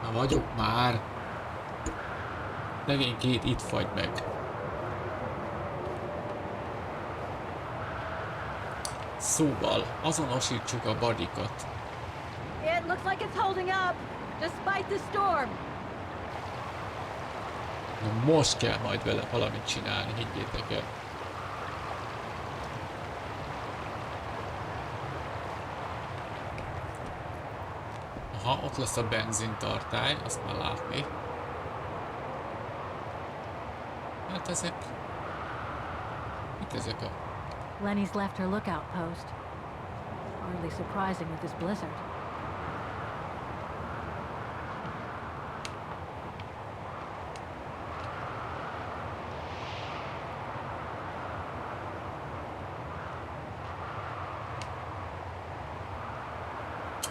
Na vagyok már. Legényként itt fagy meg. Szóval, azonosítsuk a badikat. It looks like it's holding up, despite the storm. Na most kell majd vele valamit csinálni, higgyétek el. Aha, ott lesz a benzintartály, azt már látni. Hát ezek... Mit ezek a... Lenny's left her lookout post. Hardly surprising with this blizzard.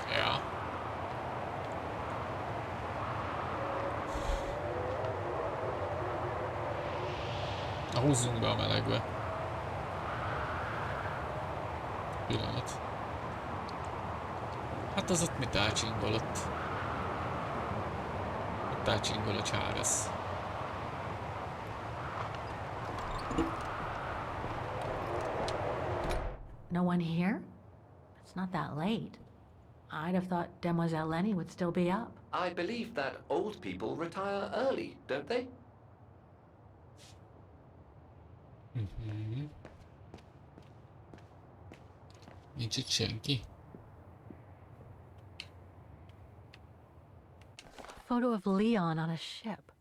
Ja. Na, húzzunk be a melegbe. Pillanat. Hát az ott mit ácsingol ott? Ott ácsingol a Csabx. No one here? It's not that late. I'd have thought Demoiselle Lenny would still be up. I believe that old people retire early, don't they? Nincs itt senki. Photo of Leon on a ship.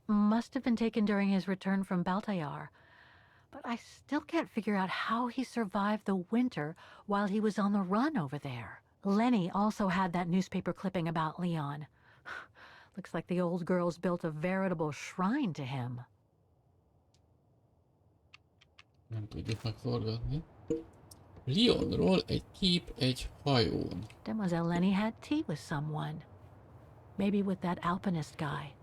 Must have been taken during his return from Baltayar. But I still can't figure out how he survived the winter while he was on the run over there. Lenny also had that newspaper clipping about Leon. Looks like the old girls built a veritable shrine to him. Nem tudjuk megforgatni. Leonról egy kép egy hajón. Demoiselle Lenny had tea with someone. Maybe with that alpinist guy.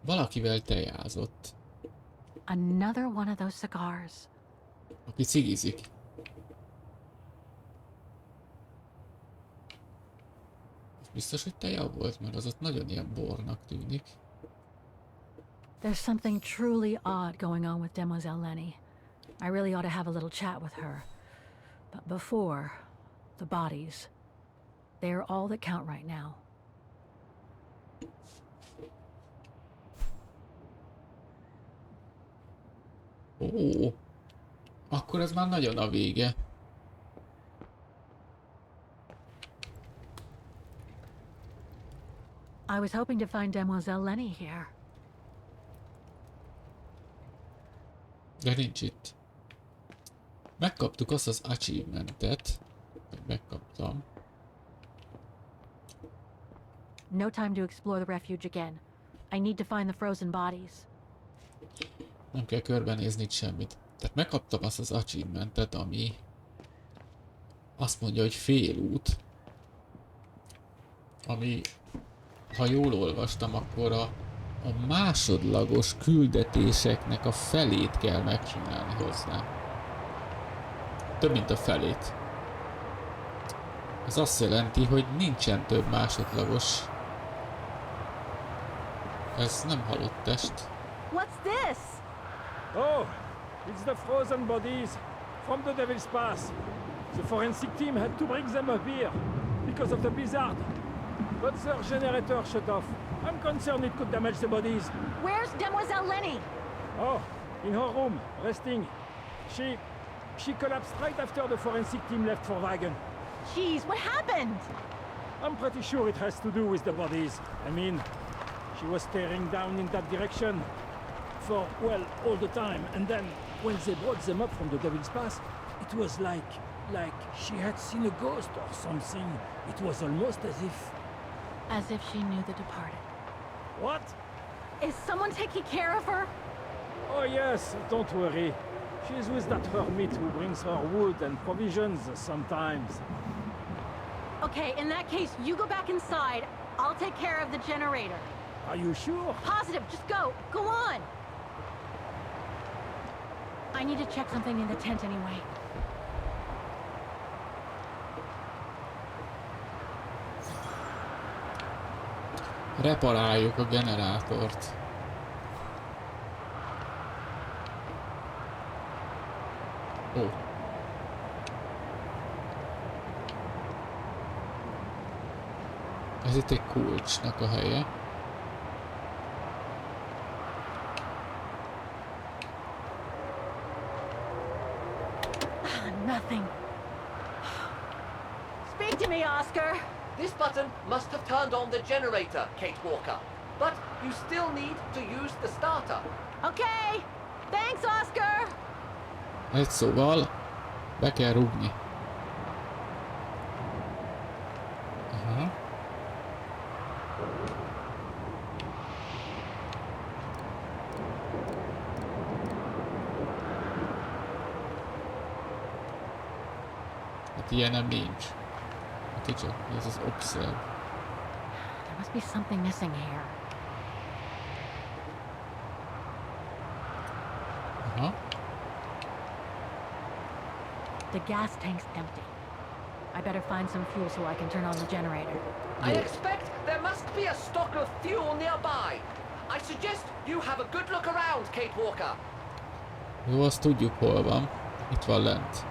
Valakivel tejázott. Another one of those cigars. Aki cigizik. Biztos, hogy teja volt, mert az ott nagyon ilyen bornak tűnik. There's something truly odd going on with Demoiselle Lenny. I really ought to have a little chat with her. But before, the bodies. They're all that count right now. Ó, akkor ez már nagyon a vége. I was hoping to find Demoiselle Lenny here. De nincs itt. Megkaptuk azt az achievementet. Megkaptam. No time to explore the refuge again. I need to find the frozen bodies. Nem kell körbenézni itt semmit. Tehát megkaptam azt az achievementet, ami azt mondja, hogy félút. Ami, ha jól olvastam, akkor a másodlagos küldetéseknek a felét kell megcsinálni hozzá. Több mint a felét. Ez azt jelenti, hogy nincsen több másodlagos. Ez nem halott test. What's this? Oh, it's the frozen bodies from the Devil's Pass. The forensic team had to bring them up here because of the blizzard. But their generator shut off. I'm concerned it could damage the bodies. Where's Demoiselle Lenny? Oh, in her room, resting. She collapsed right after the forensic team left for Wagen. Jeez, what happened? I'm pretty sure it has to do with the bodies. I mean, she was staring down in that direction for, well, all the time. And then, when they brought them up from the Devil's Pass, it was like she had seen a ghost or something. It was almost as if... As if she knew the departed. What? Is someone taking care of her? Oh yes, don't worry. She's with that hermit who brings her wood and provisions sometimes. Okay, in that case, you go back inside. I'll take care of the generator. Are you sure? Positive, just go. Go on. I need to check something in the tent anyway. Reparáljuk a generátort. Ó. Ez itt egy kulcsnak a helye. Nothing. Speak to me, Oscar. This button must have turned on the generator, Kate Walker. But you still need to use the starter. Okay. Thanks, Oscar. Egy szóval be kell rúgni. Aha. Hát ilyenem nincs. Hát csak ez az observe. There must be something missing here. Aha. The gas tank's empty. I better find some fuel so I can turn on the generator. I expect there must be a stock of fuel nearby. I suggest you have a good look around, Kate Walker. Jó, azt tudjuk hol van. Itt van lent.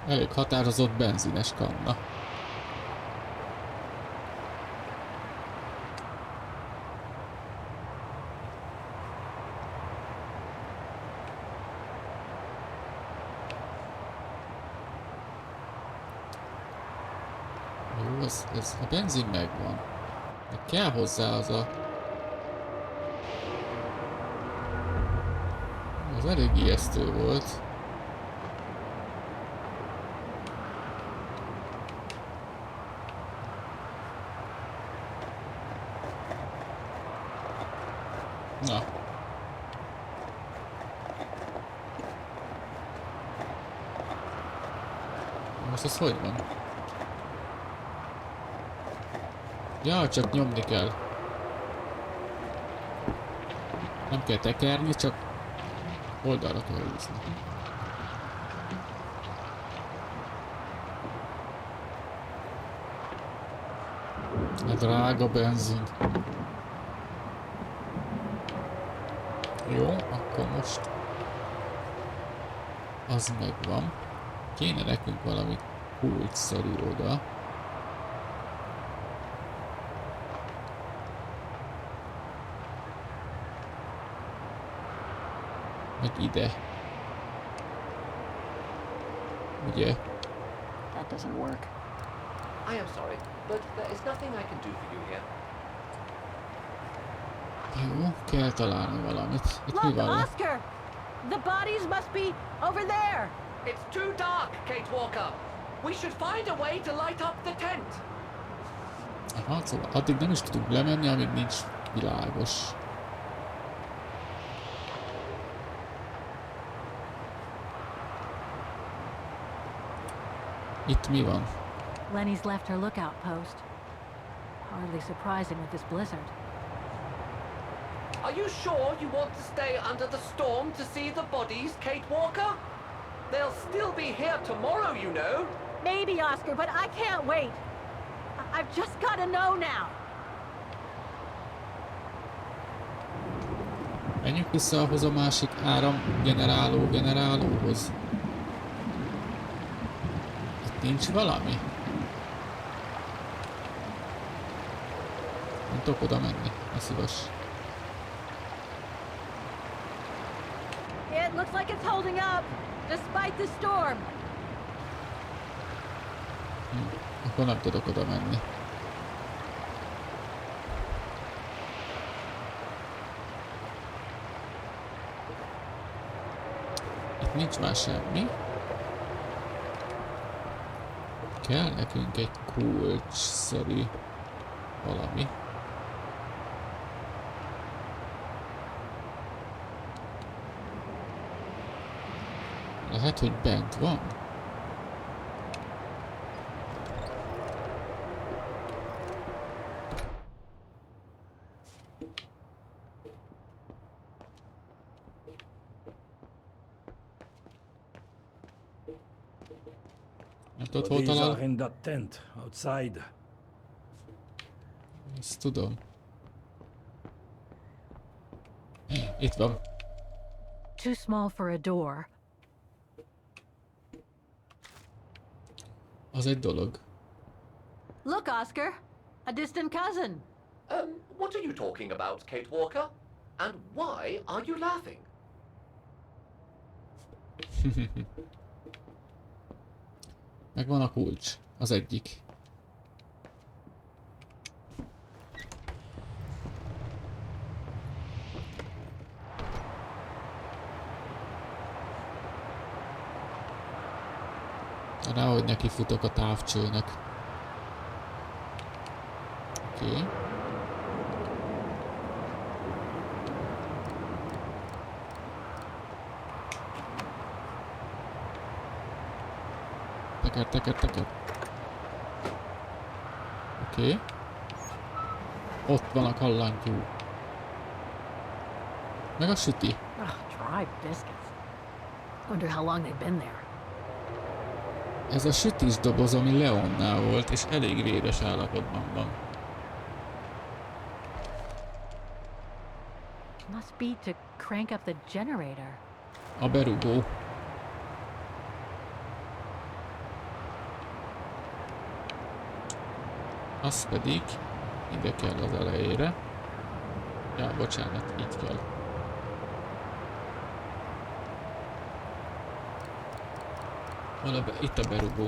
Elég határozott benzines kanna. Jó, ez a benzin megvan. De kell hozzá az a... Ez elég ijesztő volt. Na. Most ez hogy van? Ja, csak nyomni kell. Nem kell tekerni, csak oldalra kell húzni. A drága benzin. Jó, akkor most az megvan. Kéne nekünk valami kulcsszerű oda. Meg ide. Ugye? That doesn't work. I am sorry, but there is nothing I can do for you here. Jó, kell találni valamit. Itt mi Look, van? Oscar! The bodies must be over there. It's too dark, Kate Walker. We should find a way to light up the tent. Aha, szóval addig nem is tudunk lemenni, amíg nincs világos. Itt mi van? Lenny's left her lookout post. Hardly surprising with this blizzard. Are you sure you want to stay under the storm to see the bodies, Kate Walker? They'll still be here tomorrow, you know. Maybe, Oscar, but I can't wait. I've just got to know now. Menjünk vissza ahhoz a másik generálóhoz. Itt nincs valami? Nem tudok oda menni, ne szívas. It looks like it's holding up, despite the storm. Akkor nem tudok oda menni. Itt nincs már semmi. Kell nekünk egy kulcsszerű valami. Lehet, hogy bent van? Tudod, hol Bodies talál? are in that tent outside. Ezt tudom. Itt van. Too small for a door. Az egy dolog. Look, Oscar, a distant cousin. What are you talking about, Kate Walker? And why are you laughing? Megvan a kulcs. Az egyik. Ráhogy neki futok a távcsőnek. Oké. Teker. Oké. Ott van a kallantyú. Meg a süti. Dry biscuits. Wonder how long they've been there. Ez a sütis doboz, ami Leonnál volt, és elég véres állapotban van. Must be to crank up the generator. A berugó. Az pedig ide kell az elejére. Ja, bocsánat, így kell. Itt a berugó.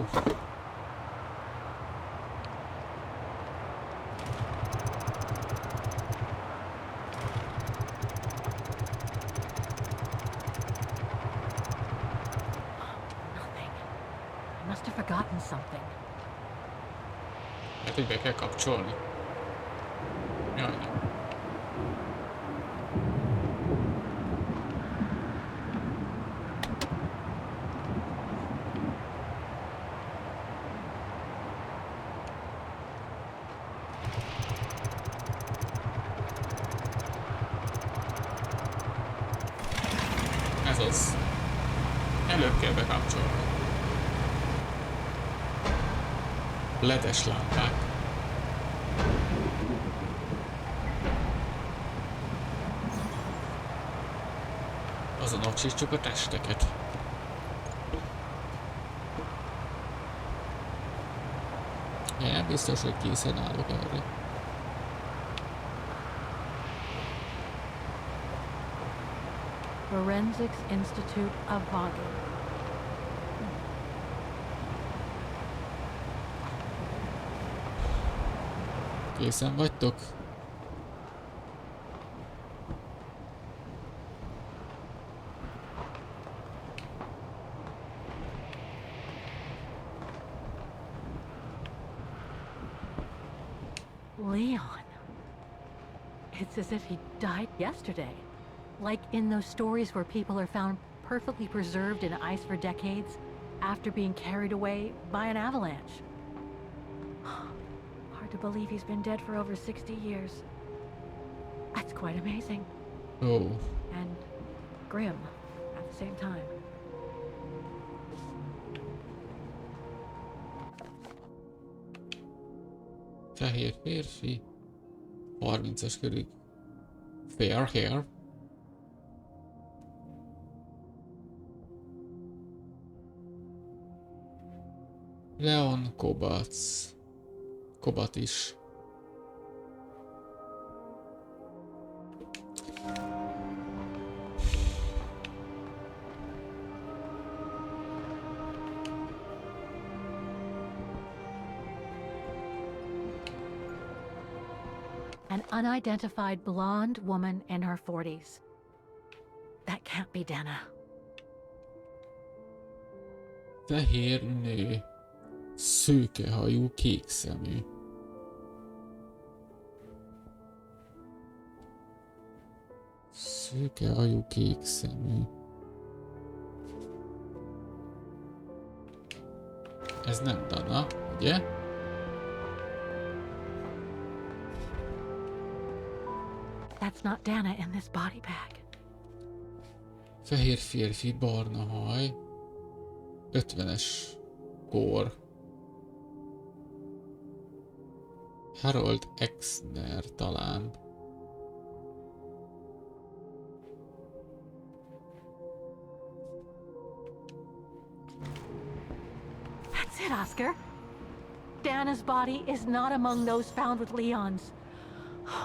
Nothing. I must have forgotten something. Hát, hogy be kell kapcsolni. Jaj, nem. Ez az. Előbb kell bekapcsolni. LED-es lámpák. Azonosítsuk a testeket. Ja, biztos, hogy készen állok erre. Forensics Institute of Vagin. Készen vagytok? Leon. It's as if he died yesterday. Like in those stories where people are found perfectly preserved in ice for decades after being carried away by an avalanche. Hard to believe he's been dead for over 60 years. That's quite amazing. Ó. And grim at the same time. Fehér férfi. 30-as körül. Fair hair. Leon Kobac. Kobat is. An unidentified blonde woman in her 40s. That can't be Dana. Fehér nő. Szőkehajú, kék szemű. Szőkehajú, kék szemű. Ez nem Dana, ugye? That's not Dana in this body bag. Fehér férfi, barna haj. 50-es kor. Harold Exner talán. That's it, Oscar. Dana's body is not among those found with Leon's.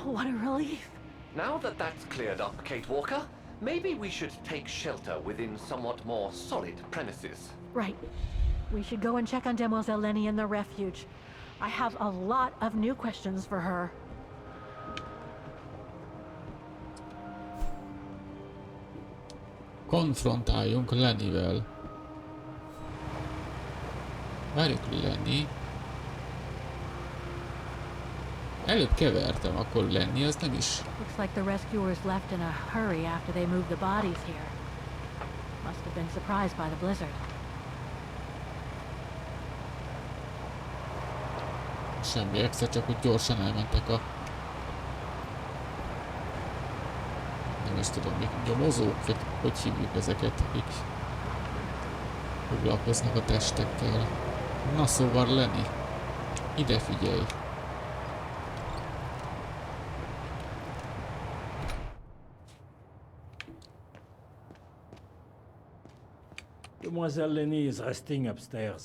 What a relief. Now that that's cleared up, Kate Walker, maybe we should take shelter within somewhat more solid premises. Right. We should go and check on Demoiselle Lenny in the refuge. I have a lot of new questions for her. Konfrontáljunk Lennyvel. Várjuk Lenny. Előbb kevertem, akkor Lenny az nem is. Looks like the rescuers left in a hurry after they moved the bodies here. Must have been surprised by the blizzard. Semmi extra, csak hogy gyorsan elmentek a... Nem is tudom, még nyomozók, vagy hogy hívjuk ezeket, akik foglalkoznak a testekkel. Na szóval Lenny, ide figyelj! Demoiselle Lenny is resting upstairs.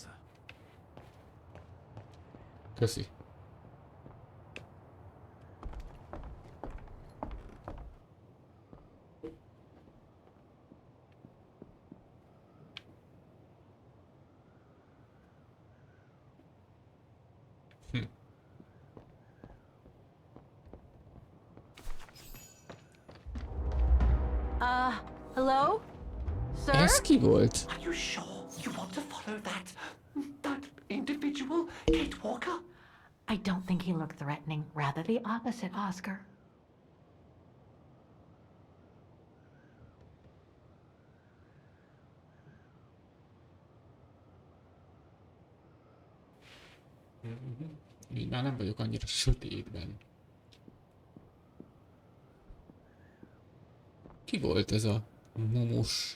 Köszi. Hello? Sir? Ez ki volt? Are you sure you want to follow that individual, Kate Walker? I don't think he looked threatening. Rather the opposite, Oscar. Így már nem vagyok annyira sötétben. Ki volt ez a mumus?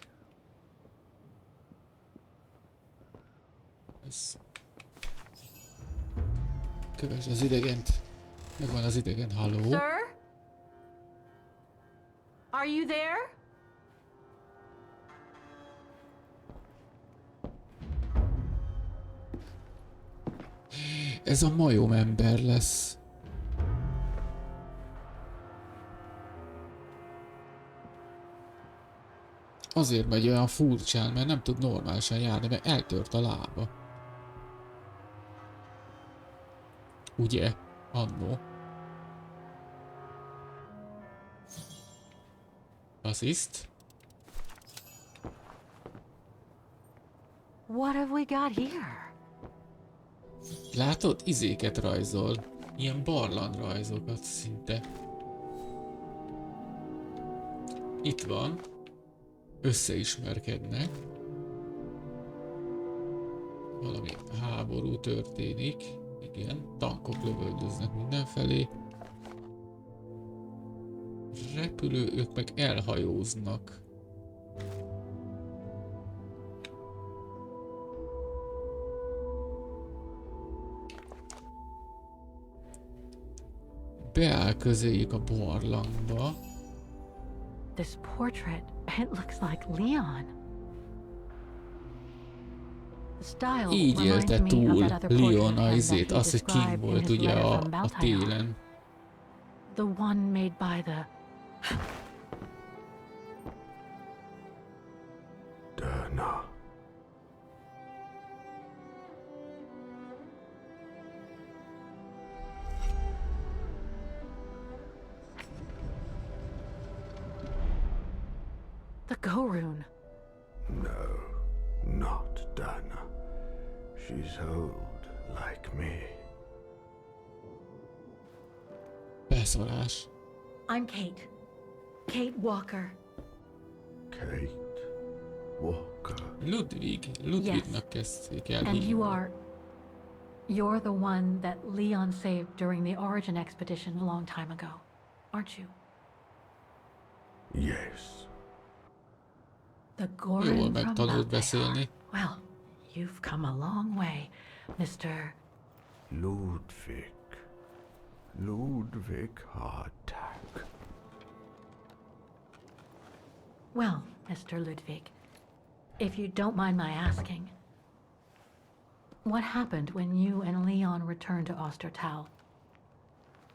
Ez... Kövesd az idegent. Megvan az idegen, halló? Sir? Are you there? Ez a majom ember lesz. Azért megy olyan furcsán, mert nem tud normálisan járni, mert eltört a lába. Ugye? Annó. Assziszt? What have we got here? Látod? Izéket rajzol. Ilyen barlangrajzokat szinte. Itt van. Összeismerkednek. Valami háború történik. Igen, tankok lövöldöznek mindenfelé. Repülők meg elhajóznak. Beáll közéjük a barlangba. This portrait, it looks like Leon. The style Így reminds élte me of túl that other Leon portrait a that izét, he azt, hogy described King in volt his ugye letter a from Baltayar. télen. The one made by the... Dana. the Go-Rune. No, not Dana. She's old, like me. Beszólás. I'm Kate. Kate Walker. Kate Walker. Ludwig. Ludwignak kezdték el. And you're the one that Leon saved during the Origin expedition a long time ago, aren't you? Yes. The Jól Gorin from megtanult Baltayar. beszélni. Well, you've come a long way, Mr. Ludwig. Ludwig hardtack. Well, Mr. Ludwig, if you don't mind my asking, what happened when you and Leon returned to Ostertal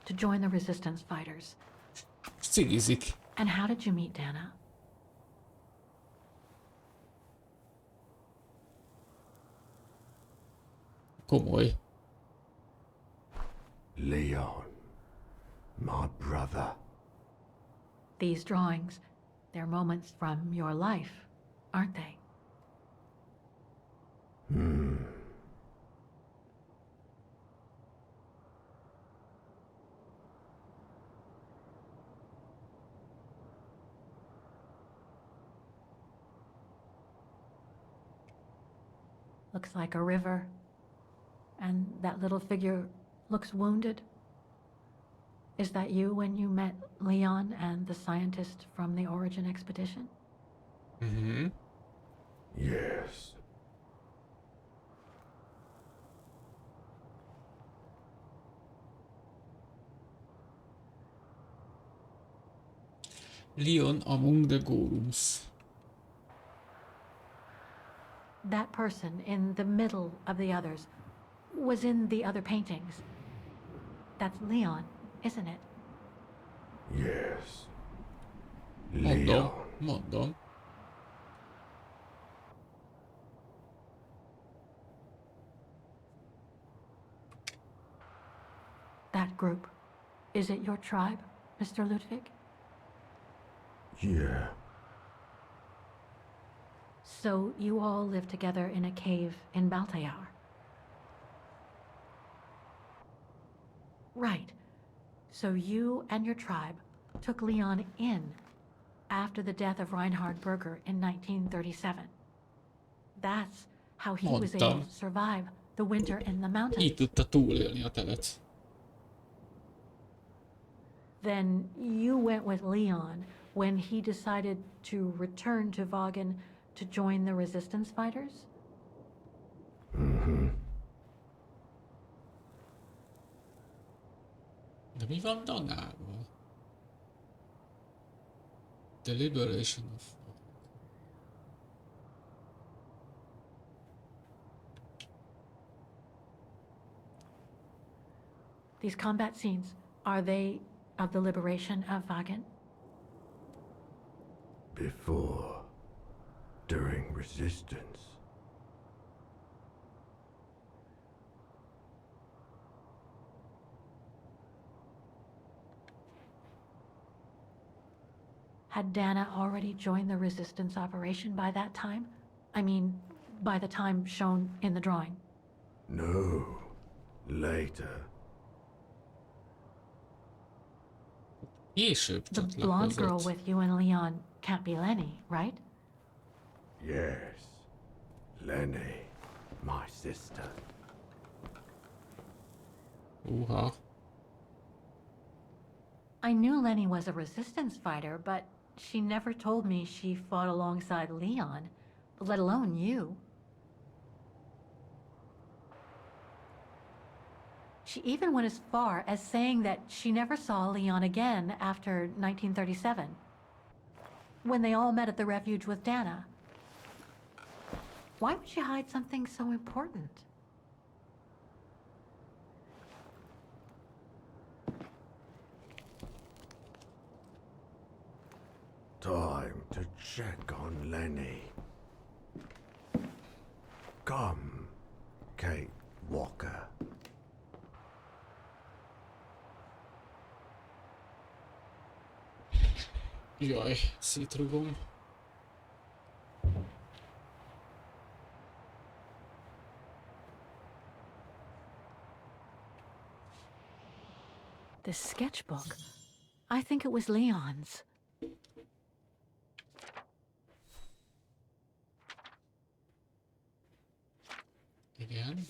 to join the resistance fighters? Cigizik. And how did you meet Dana? Komoly. Leon, my brother. These drawings, they're moments from your life, aren't they? Looks like a river. And that little figure looks wounded. Is that you when you met Leon and the scientist from the Origin expedition? Mm-hmm. Yes. Leon among the golems. That person in the middle of the others was in the other paintings. That's Leon, isn't it? Yes. Mondom, Leon. mondom. That group. Is it your tribe, Mr. Ludwig? Yeah. So you all live together in a cave in Baltayar? Right. So you and your tribe took Leon in after the death of Reinhard Berger in 1937. That's how he was able to survive the winter in the mountains. Így tudta túlélni a telet. Then you went with Leon when he decided to return to Vagen to join the resistance fighters? Mm-hmm. De mi van Danával? The liberation of... These combat scenes, are they of the liberation of Vagen? Before. During resistance. Had Dana already joined the resistance operation by that time? I mean, by the time shown in the drawing. No. Later. Később The blonde girl csatlakozott. with you and Leon can't be Lenny, right? Yes. Lenny. My sister. Uha. I knew Lenny was a resistance fighter, but she never told me she fought alongside Leon, let alone you. She even went as far as saying that she never saw Leon again after 1937, when they all met at the refuge with Dana. Why would she hide something so important? Time to check on Lenny. Come, Kate Walker. Jaj, szétrugom. This sketchbook. I think it was Leon's. Igen.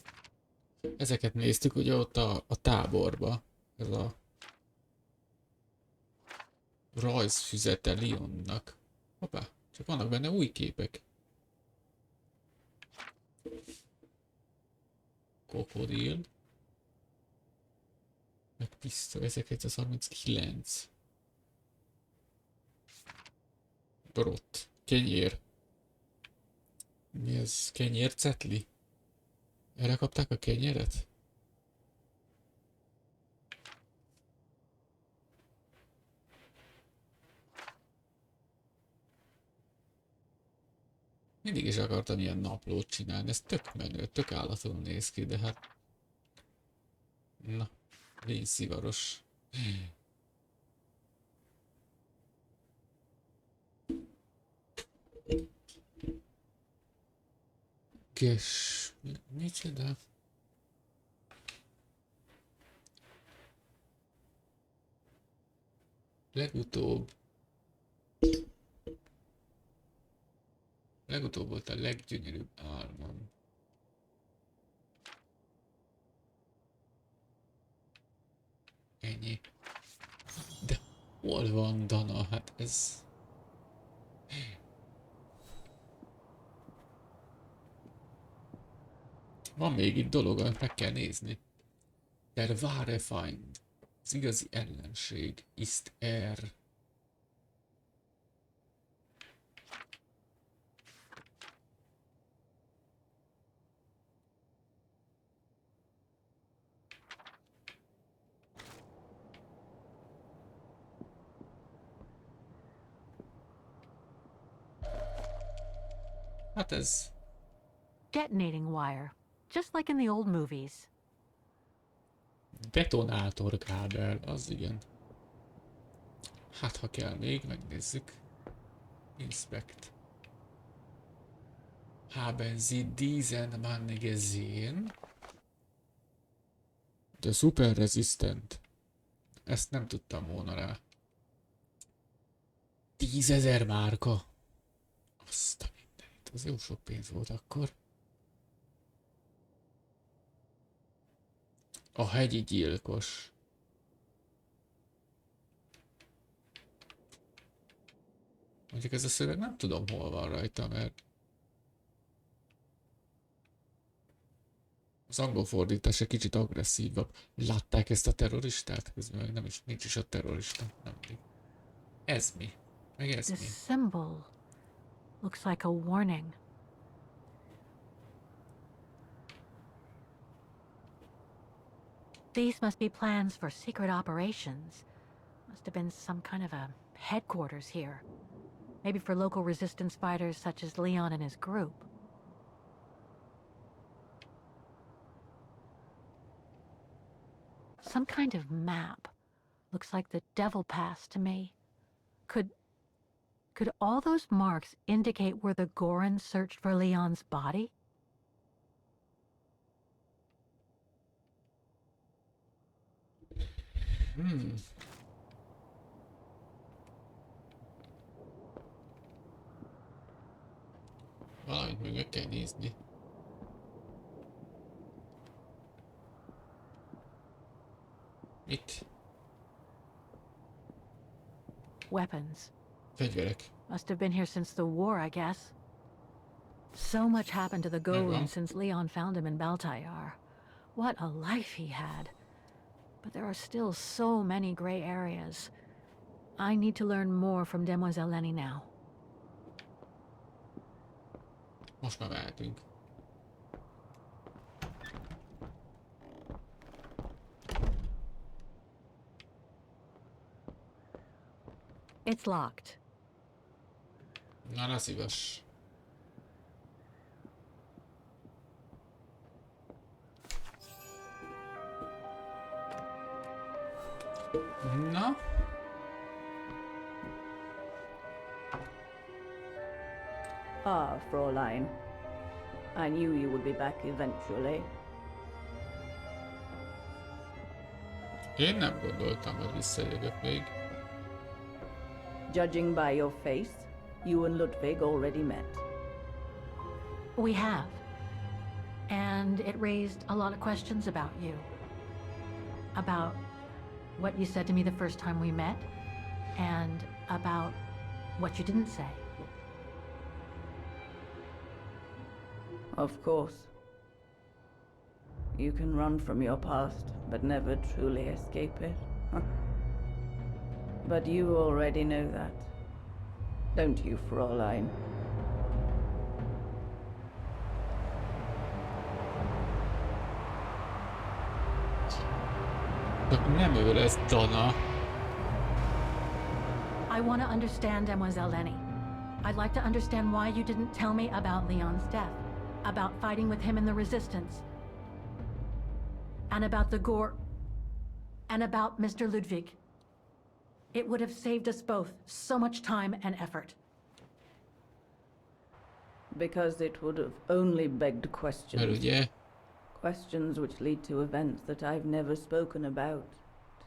Ezeket néztük ugye ott a táborba. Ez a rajzfüzete Leonnak. Hoppá, csak vannak benne új képek. Krokodil. Meg pisztoly 1939. Brott. Kenyér. Mi ez? Kenyércetli? Erre kapták a kenyeret? Mindig is akartam ilyen naplót csinálni, ez tök menő, tök állatlanul néz ki, de hát... Na, légy szivaros. Kes... Micsoda? Legutóbb volt a leggyönyörűbb álmom. Ennyi. De hol van Dana? Hát ez... Van még itt dolog, amit meg kell nézni. Der wahre Feind. Az igazi ellenség. Ist er. Hát ez... Detonating wire, just like in the old movies. Detonátorkábel, az igen. Hát ha kell még, megnézzük. Inspect. Haben Sie diesen Mann gesehen? De super resistent. Ezt nem tudtam volna rá. 10 000 márka. Azt a mindenit, az jó sok pénz volt akkor. A hegyi gyilkos. Mondjuk ez a szöveg nem tudom hol van rajta, mert az angol fordítás egy kicsit agresszívabb. Látták ezt a terroristát? Közben meg nem is, nincs is a terrorista. Nem. Ez mi? Meg ez This mi? symbol looks like a warning. These must be plans for secret operations. Must have been some kind of a headquarters here. Maybe for local resistance fighters such as Leon and his group. Some kind of map. Looks like the Devil Pass to me. Could all those marks indicate where the Gorons searched for Leon's body? Valamit meg kell nézni. Mit? Weapons. Fegyverek. Must have been here since the war, I guess. So much happened to the Gorons since Leon found him in Baltayar. What a life he had. But there are still so many gray areas. I need to learn more from Demoiselle Lenny now. Most már mehetünk. It's locked. Na, ne szíves. Na? Ah, Fräulein. I knew you would be back eventually. Én nem gondoltam, hogy visszajövök még. Judging by your face, you and Ludwig already met. We have. And it raised a lot of questions about you. About what you said to me the first time we met, and about what you didn't say. Of course. You can run from your past, but never truly escape it. But you already know that. Don't you, Fräulein? Csak nem ő lesz Dana. I want to understand Demoiselle Lenny. I'd like to understand why you didn't tell me about Leon's death, about fighting with him in the Resistance, and about the gore, and about Mr. Ludwig. It would have saved us both so much time and effort. Because it would have only begged Mert questions. ugye Questions which lead to events that I've never spoken about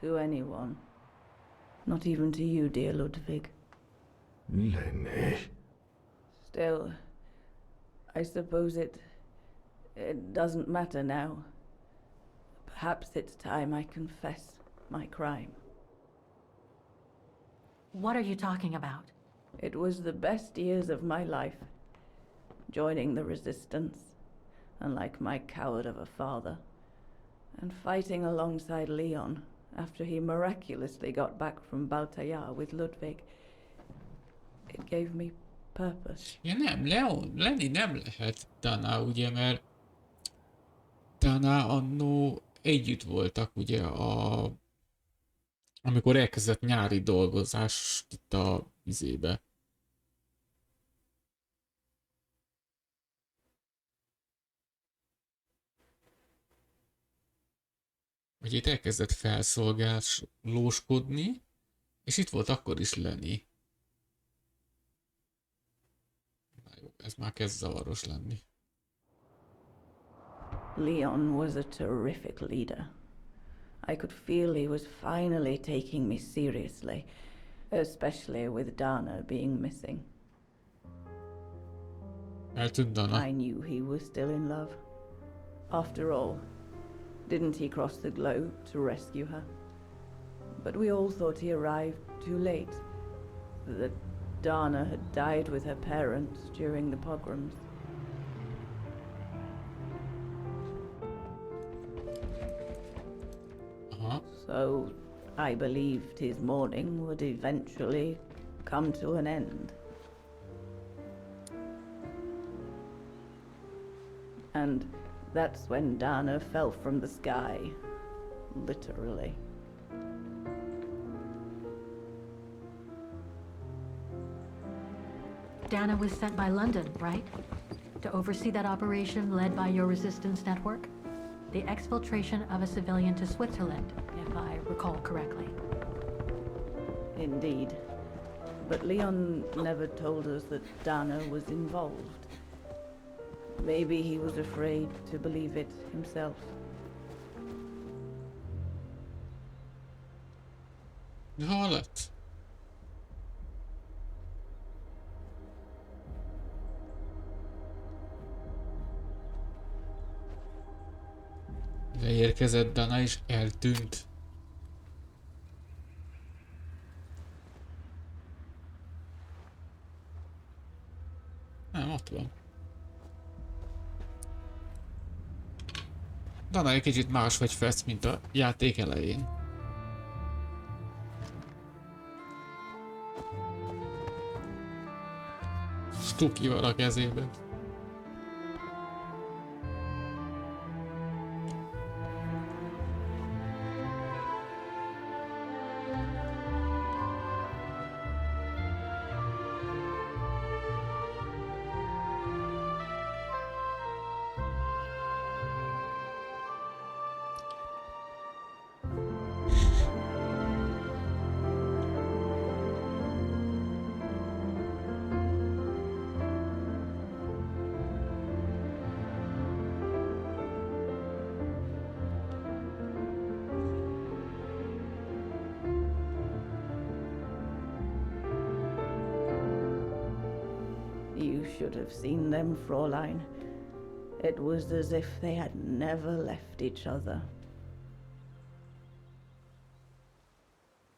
to anyone. Not even to you, dear Ludwig. Lenny. Still, I suppose it doesn't matter now. Perhaps it's time I confess my crime. What are you talking about? It was the best years of my life. Joining the Resistance, unlike my coward of a father, and fighting alongside Leon after he miraculously got back from Baltayar with Ludwig. It gave me purpose. Ja nem, Lenny nem lehet Dana, ugye, mert Dana annó együtt voltak, ugye, amikor elkezdett nyári dolgozást itt a izébe. Hogy itt elkezdett felszolgálóskodni, és itt volt akkor is Lenny. Na jó, ez már kezd zavaros lenni. Leon was a terrific leader. I could feel he was finally taking me seriously, especially with Dana being missing. Eltűnt Dana. I knew he was still in love. After all, didn't he cross the globe to rescue her? But we all thought he arrived too late. That Dana had died with her parents during the pogroms. Aha. So I believed his mourning would eventually come to an end. And that's when Dana fell from the sky, literally. Dana was sent by London, right? To oversee that operation led by your resistance network? The exfiltration of a civilian to Switzerland, if I recall correctly. Indeed. But Leon never told us that Dana was involved. Maybe he was afraid to believe it himself. Ja, lett. Leérkezett Dana és eltűnt. Nem, ott van. Dana egy kicsit máshogy fesz, mint a játék elején. Stukival a kezében. You should have seen them, Fräulein. It was as if they had never left each other.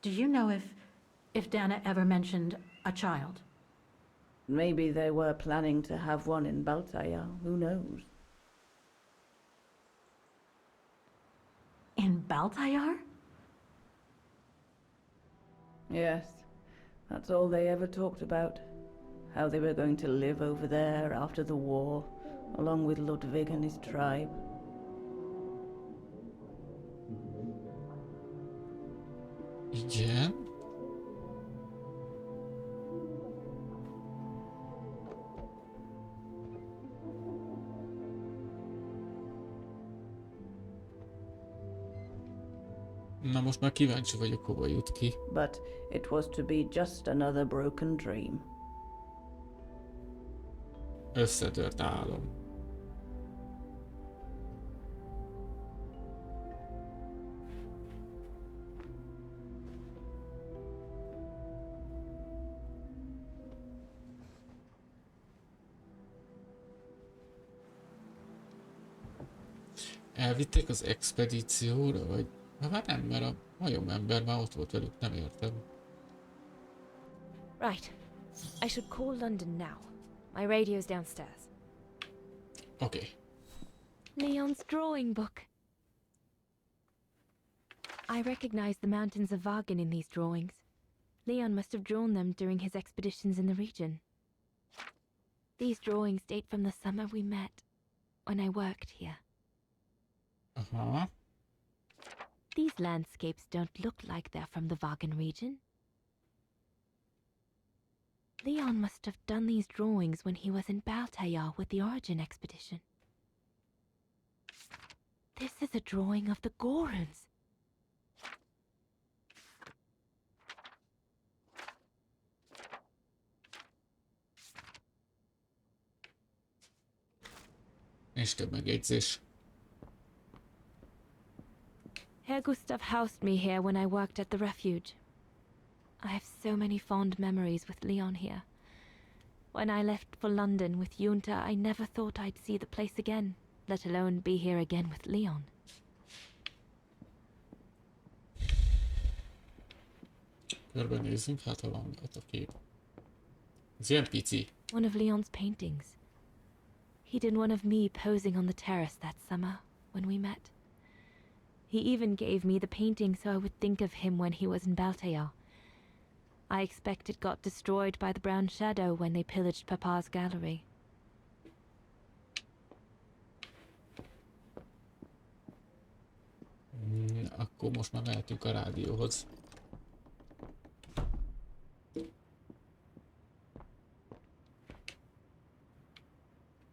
Do you know if Dana ever mentioned a child? Maybe they were planning to have one in Baltaya, who knows? Baltayar? Yes, that's all they ever talked about. How they were going to live over there after the war, along with Ludwig and his tribe. Igen. Na most már kíváncsi vagyok, hova jut ki. But it was to be just another broken dream. Összetört álom. Elvitték az expedícióra, vagy... Hát nem, mert a majomember már ott volt velük, nem értem. Right. I should call London now. My radio's downstairs. Okay. Leon's drawing book. I recognize the mountains of Vagan in these drawings. Leon must have drawn them during his expeditions in the region. These drawings date from the summer we met, when I worked here. Uh-huh. These landscapes don't look like they're from the Vagan region. Leon must have done these drawings when he was in Baltayar with the Origin expedition. This is a drawing of the Gorons. És több megjegyzés. Herr Gustav housed me here when I worked at the refuge. I have so many fond memories with Leon here. When I left for London with Junta, I never thought I'd see the place again, let alone be here again with Leon. Körbenézzünk, hát ha van ott a kép. Ez ilyen pici. One of Leon's paintings. He did one of me posing on the terrace that summer when we met. He even gave me the painting so I would think of him when he was in Baltayar. I expect it got destroyed by the Brown Shadow when they pillaged Papa's gallery. Akkor most már mehetünk a rádióhoz.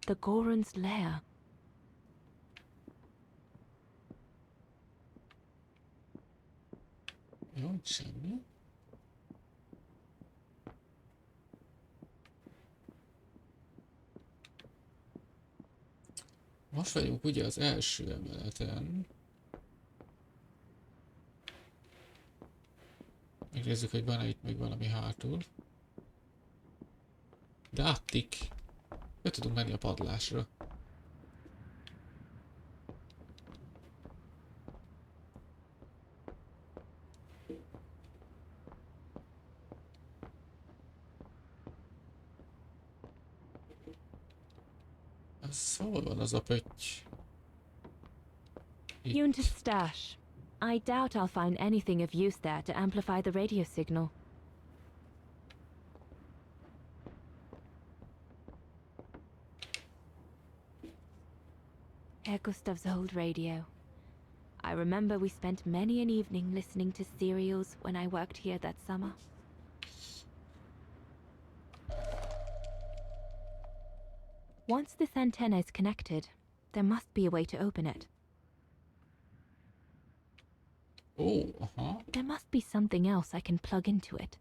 The Goron's lair. Jó, semmi. Most vagyunk ugye az első emeleten. Megnézzük, hogy van-e itt még valami hátul. De áttik. Be tudunk menni a padlásra. Hol van az a pötty? Junta's stash. I doubt I'll find anything of use there to amplify the radio signal. Herr Gustav's old radio. I remember we spent many an evening listening to serials when I worked here that summer. Once this antenna is connected, there must be a way to open it. Oh, aha. There must be something else I can plug into it.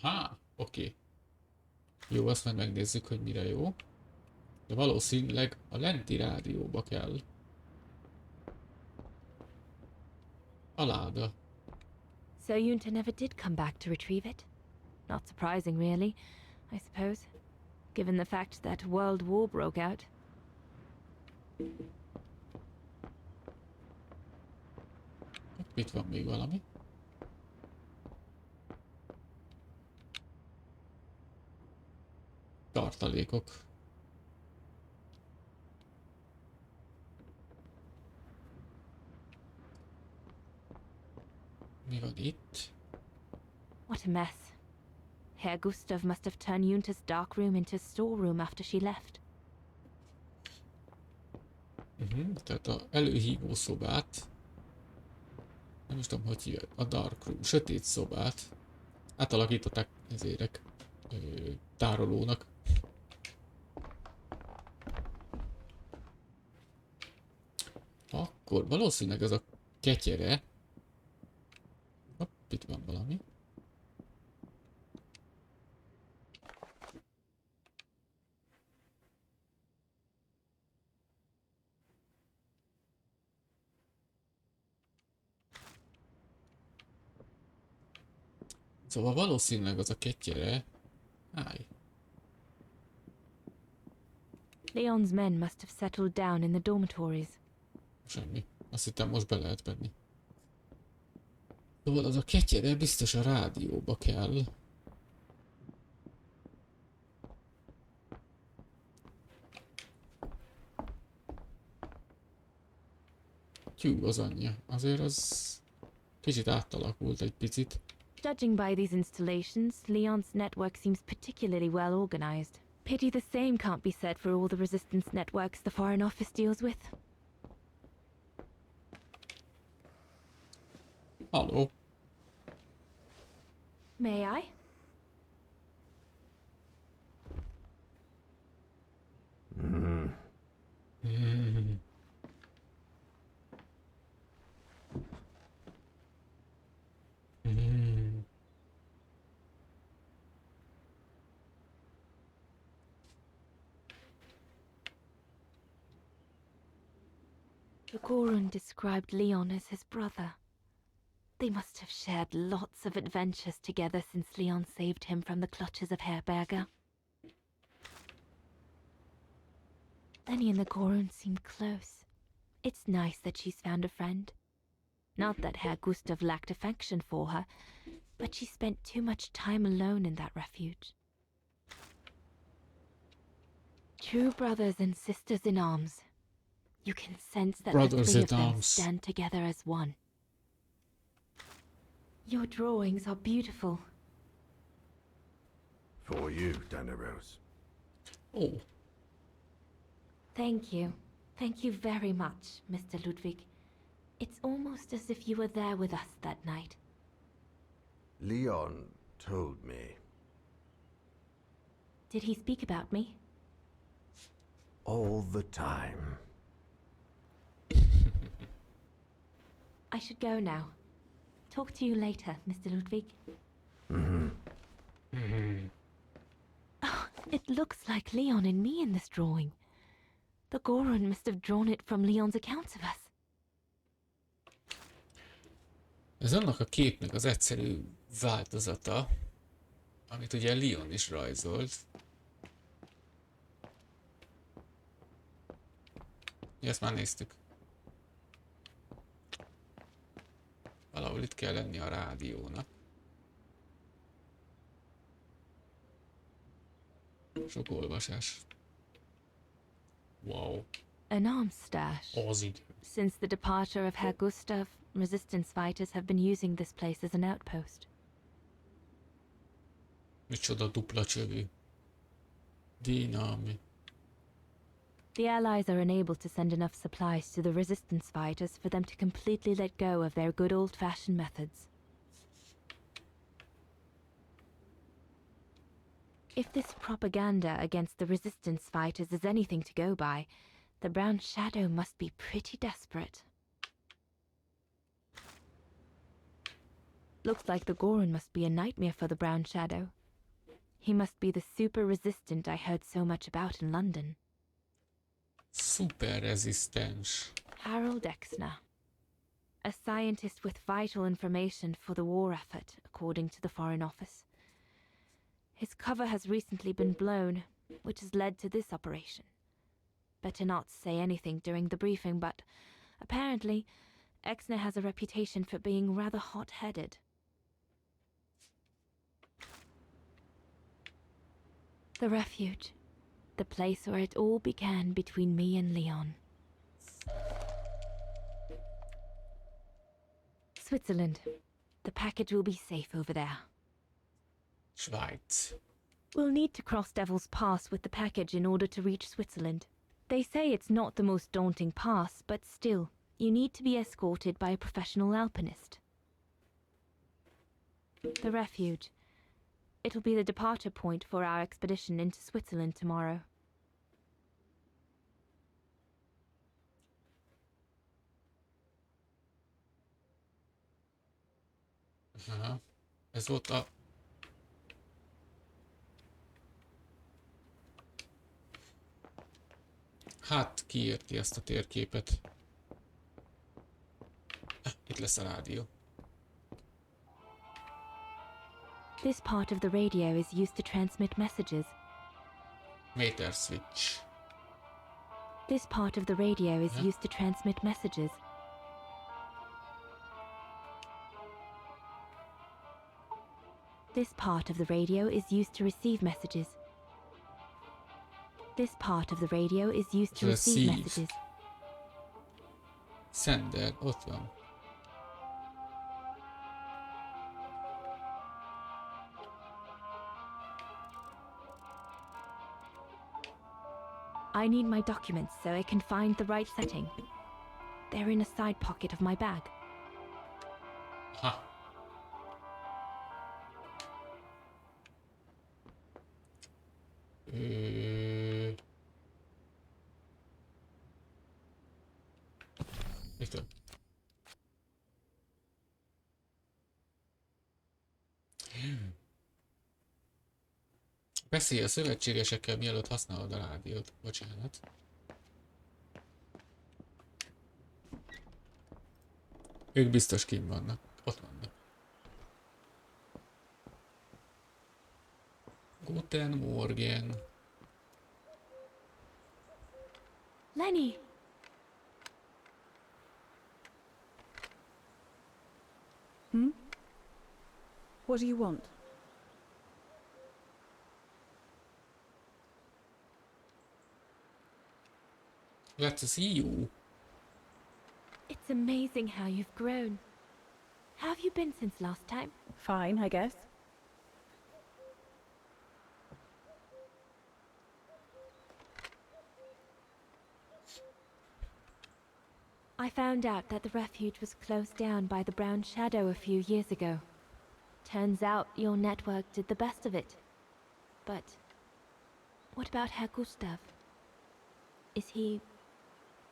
Aha, oké. Jó, azt majd megnézzük, hogy mire jó. De valószínűleg a lenti rádióba kell. A láda. So Junta never did come back to retrieve it? Not surprising, really, I suppose, given the fact that World War broke out. Itt van még valami. tartalékok. Mi van itt? What a mess. Herr Gustav must have turned Junta's dark room into a storeroom after she left. Tehát a előhívó szobát, nem is tudom, hogy hívják, a dark room, sötét szobát átalakították ezérek tárolónak. Akkor valószínűleg ez a ketyere. Hopp, itt van valami. Szóval valószínűleg az a ketyere. Állj. Leon's men must have settled down in the dormitories. Semmi. Azt hittem, most be lehet venni. Szóval az a ketyere biztos a rádióba kell. Tyú, az anyja. Azért az kicsit átalakult egy picit. Judging by these installations, Leon's network seems particularly well organized. Pity the same can't be said for all the resistance networks the Foreign Office deals with. Halló. May I? The Gorun described Leon as his brother. They must have shared lots of adventures together since Leon saved him from the clutches of Herberger. Lenny and the Gorun seem close. It's nice that she's found a friend. Not that Herr Gustav lacked affection for her, but she spent too much time alone in that refuge. True brothers and sisters in arms. You can sense that the three of them stand together as one. Your drawings are beautiful. For you, Daneros. Oh. Thank you. Thank you very much, Mr. Ludwig. It's almost as if you were there with us that night. Leon told me. Did he speak about me? All the time. I should go now. Talk to you later, Mr. Ludwig. Oh, it looks like Leon and me in this drawing. The Gorun must have drawn it from Leon's accounts of us. Ez annak a képnek az egyszerű változata, amit ugye Leon is rajzolt. Ezt már néztük. Valahol itt kell lenni a rádiónak. Sok olvasás. Wow. An arms stash. Az idő. Since the departure of Herr Gustav, resistance fighters have been using this place as an outpost. Micsoda dupla csövű. Dinami. The Allies are unable to send enough supplies to the resistance fighters for them to completely let go of their good old-fashioned methods. If this propaganda against the resistance fighters is anything to go by, the Brown Shadow must be pretty desperate. Looks like the Gorun must be a nightmare for the Brown Shadow. He must be the super resistant I heard so much about in London. Super resistance. Harold Exner. A scientist with vital information for the war effort, according to the Foreign Office. His cover has recently been blown, which has led to this operation. Better not say anything during the briefing, but apparently Exner has a reputation for being rather hot-headed. The refuge. The place where it all began between me and Leon. Switzerland. The package will be safe over there. Svájc. We'll need to cross Devil's Pass with the package in order to reach Switzerland. They say it's not the most daunting pass, but still, you need to be escorted by a professional alpinist. The refuge. It'll be the departure point for our expedition into Switzerland tomorrow. Aha. Ez volt a... Hát, ki érti ezt a térképet? Itt lesz a rádió. This part of the radio is used to transmit messages. Meter switch. This part of the radio is used to transmit messages. This part of the radio is used to receive messages. This part of the radio is used to receive messages. Sender, ott van. I need my documents so I can find the right setting. They're in a side pocket of my bag. Ha. Mitől? Beszélj a szövetségesekkel, mielőtt használod a rádiót. Bocsánat. Ők biztos kint vannak. Ott vannak. Guten Morgen. Lenny! What do you want? Glad to see you. It's amazing how you've grown. How have you been since last time? Fine, I guess. I found out that the refuge was closed down by the Brown Shadow a few years ago. Turns out your network did the best of it. But what about Herr Gustav? Is he...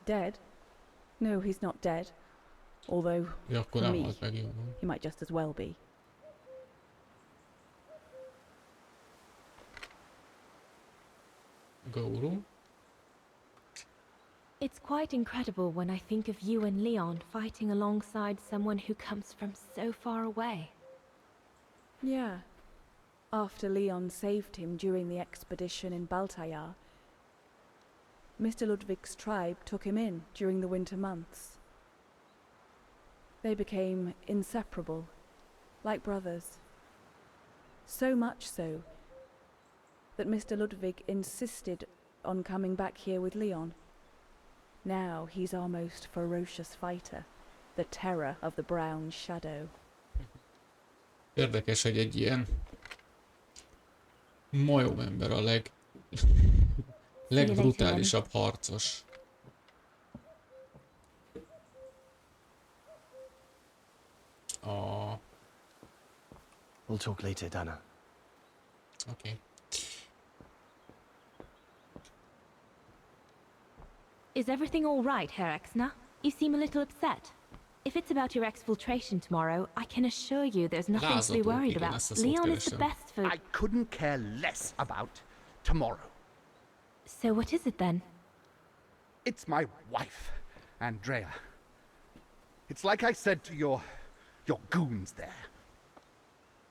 Dead? No, he's not dead. Although, Ja, akkor for nem me, halt meg, jó. he might just as well be. Góró. It's quite incredible when I think of you and Leon fighting alongside someone who comes from so far away. Yeah. After Leon saved him during the expedition in Baltayar, Mr. Ludwig's tribe took him in during the winter months. They became inseparable, like brothers. So much so that Mr. Ludwig insisted on coming back here with Leon. Now he's our most ferocious fighter, the terror of the Brown Shadow. Érdekes, hogy egy ilyen majomember a legbrutálisabb harcos. We'll talk later, Dana. Okay. Is everything all right, Herr Exner? You seem a little upset. If it's about your exfiltration tomorrow, I can assure you there's nothing to be worried about. Leon is the best for... I couldn't care less about tomorrow. So what is it then? It's my wife, Andrea. It's like I said to your goons there.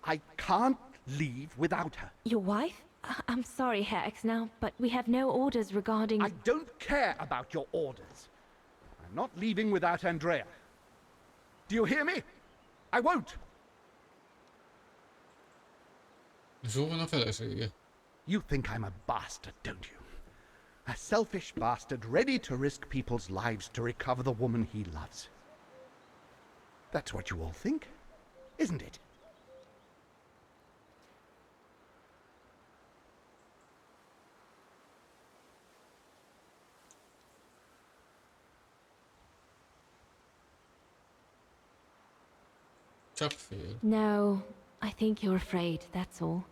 I can't leave without her. Your wife? I'm sorry, Herr Exner, but we have no orders regarding... I don't care about your orders. I'm not leaving without Andrea. Do you hear me? I won't. Zo van a felesége. You think I'm a bastard, don't you? A selfish bastard ready to risk people's lives to recover the woman he loves. That's what you all think, isn't it? Csak fél. No, I think you're afraid, that's all.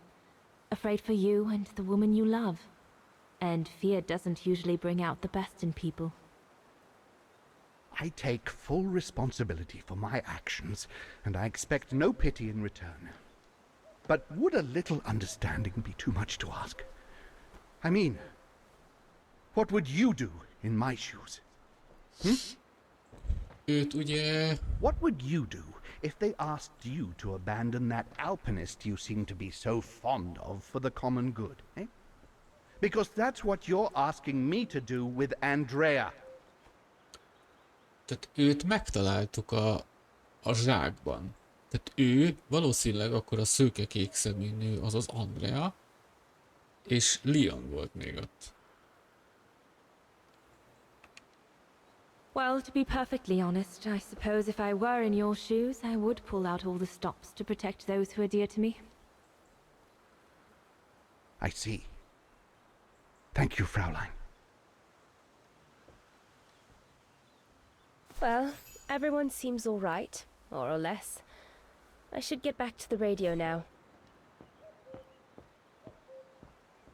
Afraid for you and the woman you love. And fear doesn't usually bring out the best in people. I take full responsibility for my actions, and I expect no pity in return. But would a little understanding be too much to ask? I mean, what would you do in my shoes? Őt ugye... What would you do if they asked you to abandon that alpinist you seem to be so fond of for the common good, eh? Because that's what you're asking me to do with Andrea. Tehát őt megtaláltuk a zsákban. Tehát ő valószínűleg akkor a szőke-kék szemű nő, azaz Andrea, és Leon volt még ott. Well, to be perfectly honest, I suppose if I were in your shoes, I would pull out all the stops to protect those who are dear to me. I see. Thank you, Fraulein. Well, everyone seems all right, more or less. I should get back to the radio now.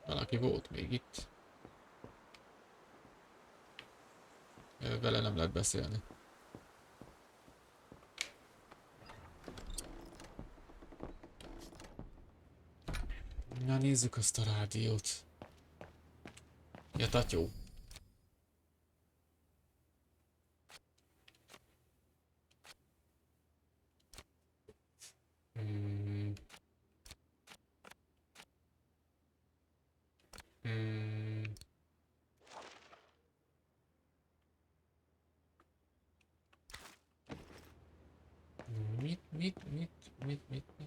Valaki volt még itt. Vele nem lehet beszélni. Na nézzük azt a rádiót. Ja, tatyó.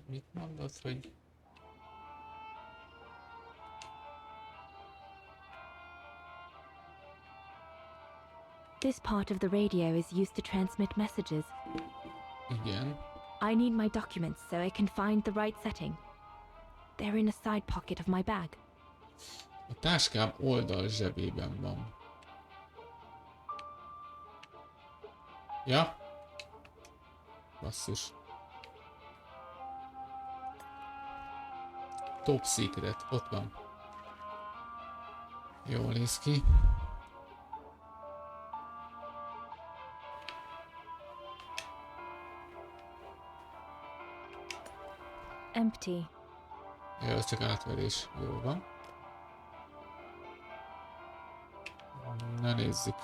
Mit mondasz, hogy... This part of the radio is used to transmit messages. Igen. I need my documents so I can find the right setting. They're in a side pocket of my bag. A táskám oldal zsebében van. Ja? Basszus. Top secret, ott van. Jól néz ki. Empty. Ja, ez csak átverés. Jó van. Na nézzük.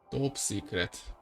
Top secret.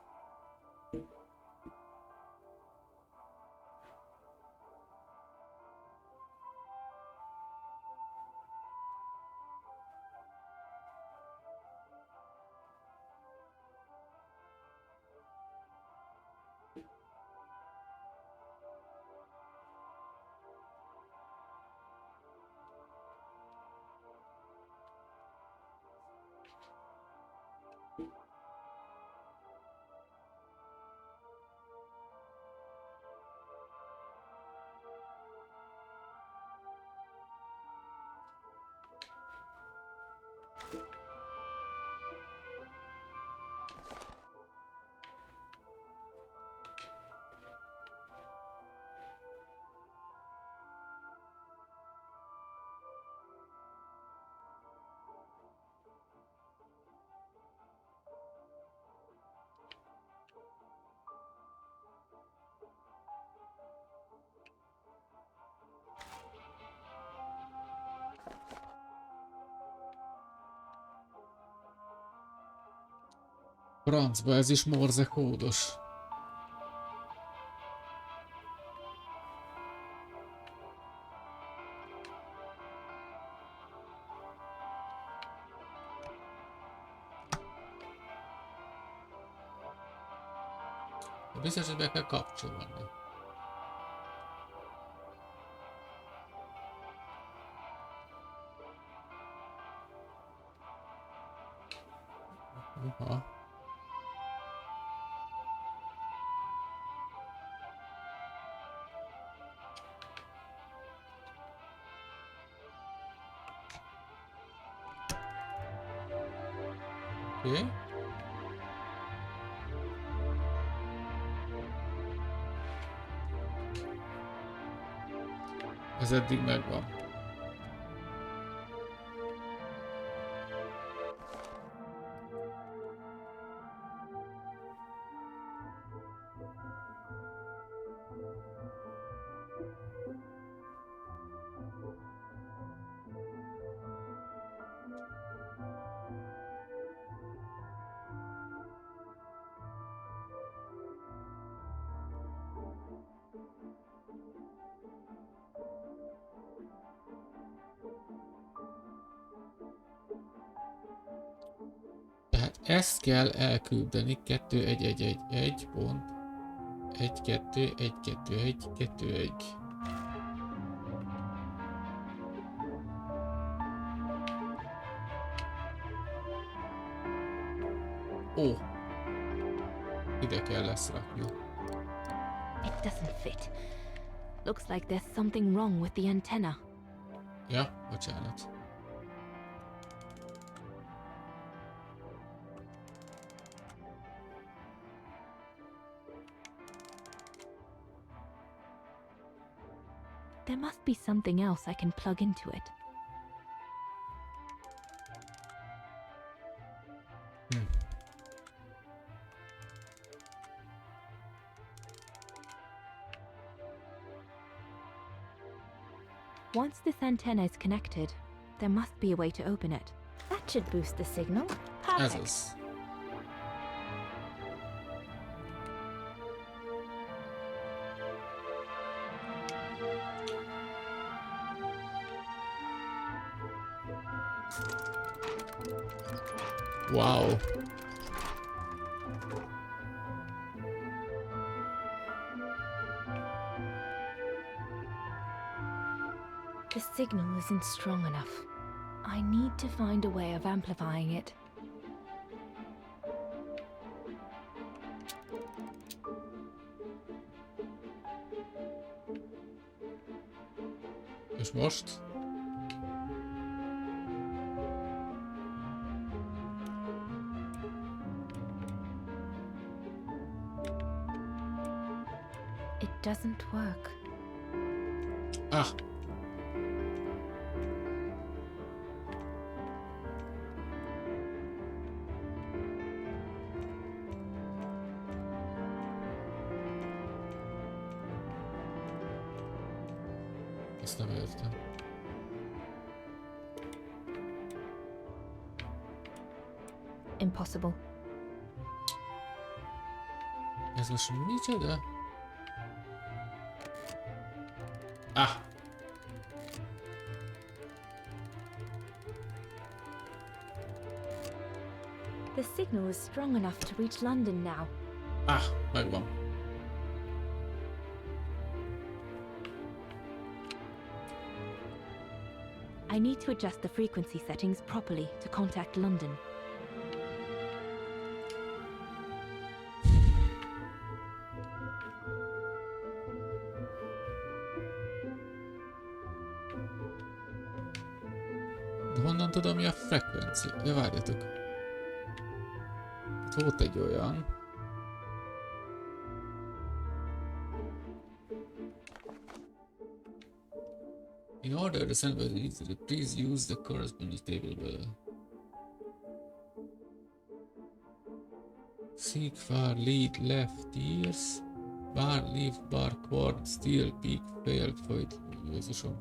Francba, ez is morze kódos. Biztos, hogy be kell kapcsolni. Uha. Oké. Ez eddig megvan. Tehát ezt kell elküldeni 21111 pont 1212121. Ó, ide kell lesz rakni. It doesn't fit. Looks like there's something wrong with the antenna. Ja, bocsánat. There must be something else I can plug into it. Once this antenna is connected, there must be a way to open it. That should boost the signal. Ez Perfect. az. Wow. The signal isn't strong enough. I need to find a way of amplifying it. És most? It doesn't work. Ah. Ezt nem értem. Impossible. Ez most micsoda? Ah! The signal is strong enough to reach London now. Ah, megvan. I need to adjust the frequency settings properly to contact London. De honnan tudom, mi a frekvencia? Ja, várjatok. Itt volt egy olyan. In order to send it easily, please use the corresponding table below. Seek far, lead, left, ears, bar, leaf, bar, quad, steel, peak, fail, fold. Jézusom.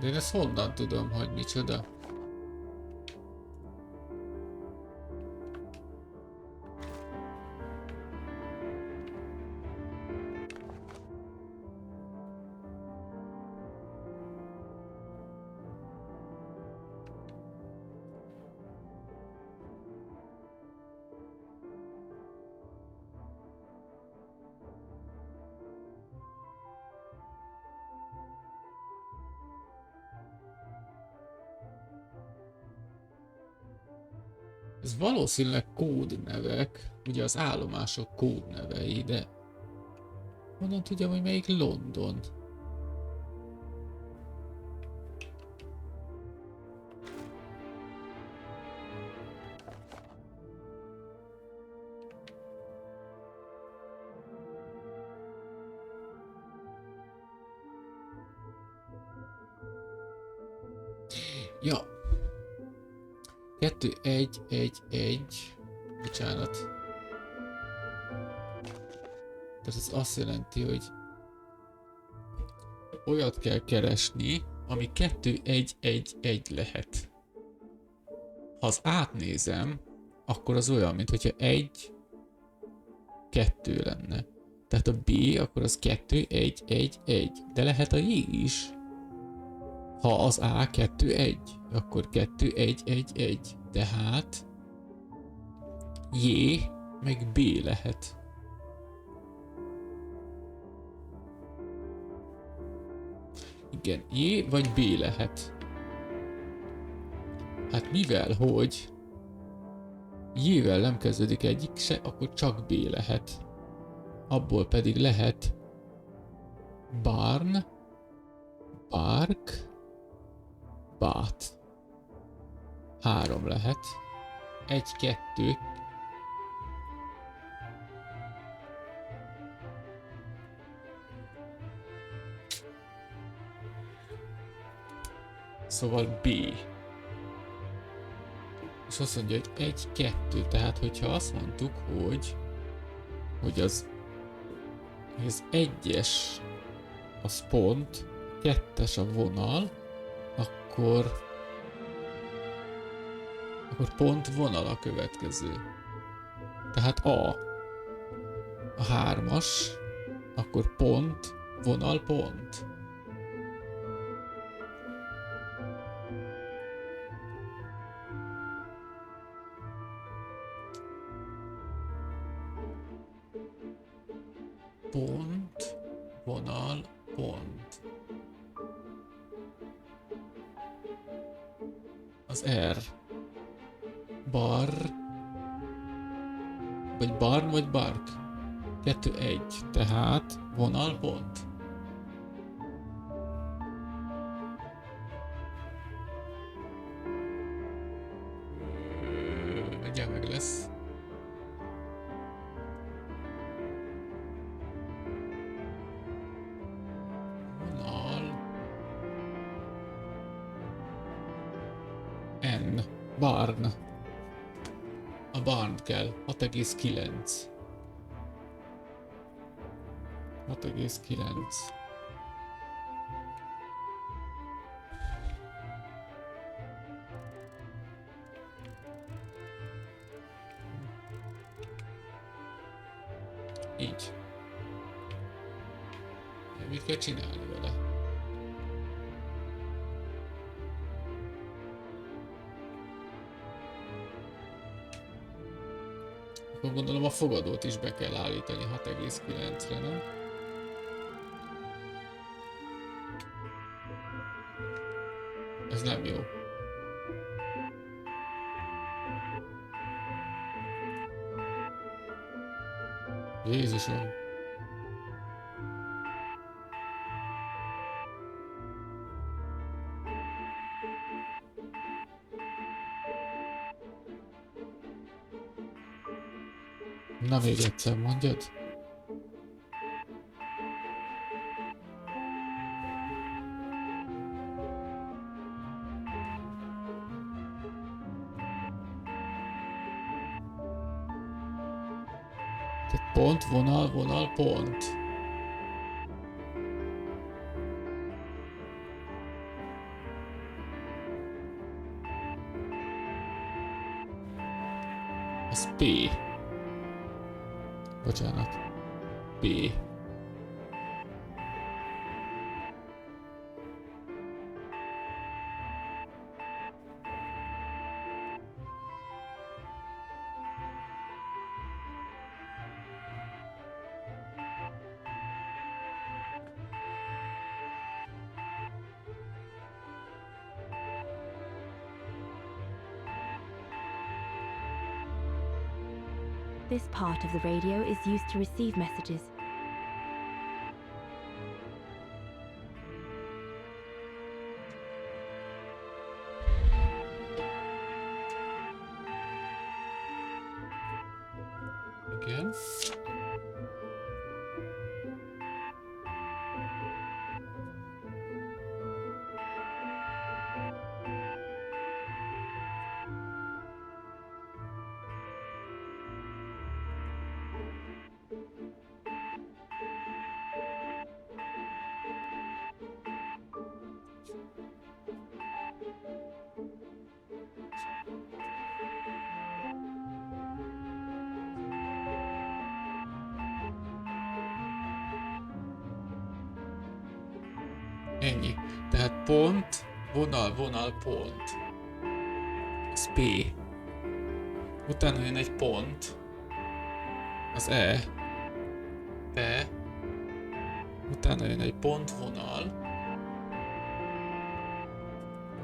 De én ezt honnan tudom, hogy micsoda? Ez valószínűleg kódnevek, ugye az állomások kódnevei, de honnan tudjam, hogy melyik London? Ja. 2, 1, 1, 1. Bocsánat. Tehát ez azt jelenti, hogy olyat kell keresni, ami 2, 1, 1, 1 lehet. Ha az átnézem, akkor az olyan, mint hogyha 1, 2 lenne. Tehát a B, akkor az 2, 1, 1, 1. De lehet a J is. Ha az A 2, 1, akkor 2, 1, 1, 1. Tehát J meg B lehet. Igen, J vagy B lehet. Hát mivel, hogy J-vel nem kezdődik egyik se, akkor csak B lehet. Abból pedig lehet barn, bark, bát. 3 lehet. 1, 2. Szóval B. És azt mondja, hogy 1, 2. Tehát, hogyha azt mondtuk, hogy az 1-es az pont, 2-es a vonal, akkor pont vonal a következő. Tehát A 3-as, akkor pont, vonal, pont. Pont, vonal, pont. Az R. Bar. Vagy barn, vagy bark. 2, 1. Tehát vonal, pont. Mindjárt meg lesz. N. Barn. A barn kell. 6,9. 6,9. Így. Mit kell csinálni vele? Akkor gondolom a fogadót is be kell állítani 6,9-re, nem? Ez nem jó. Jézusom! Na még egyszer mondjad. Tehát pont, vonal, vonal, pont. Az P. Bocsánat. P. This part of the radio is used to receive messages. Igen. Ennyi. Tehát pont, vonal, vonal, pont. Ez P. Utána jön egy pont. Az E. P. Utána jön egy pont, vonal.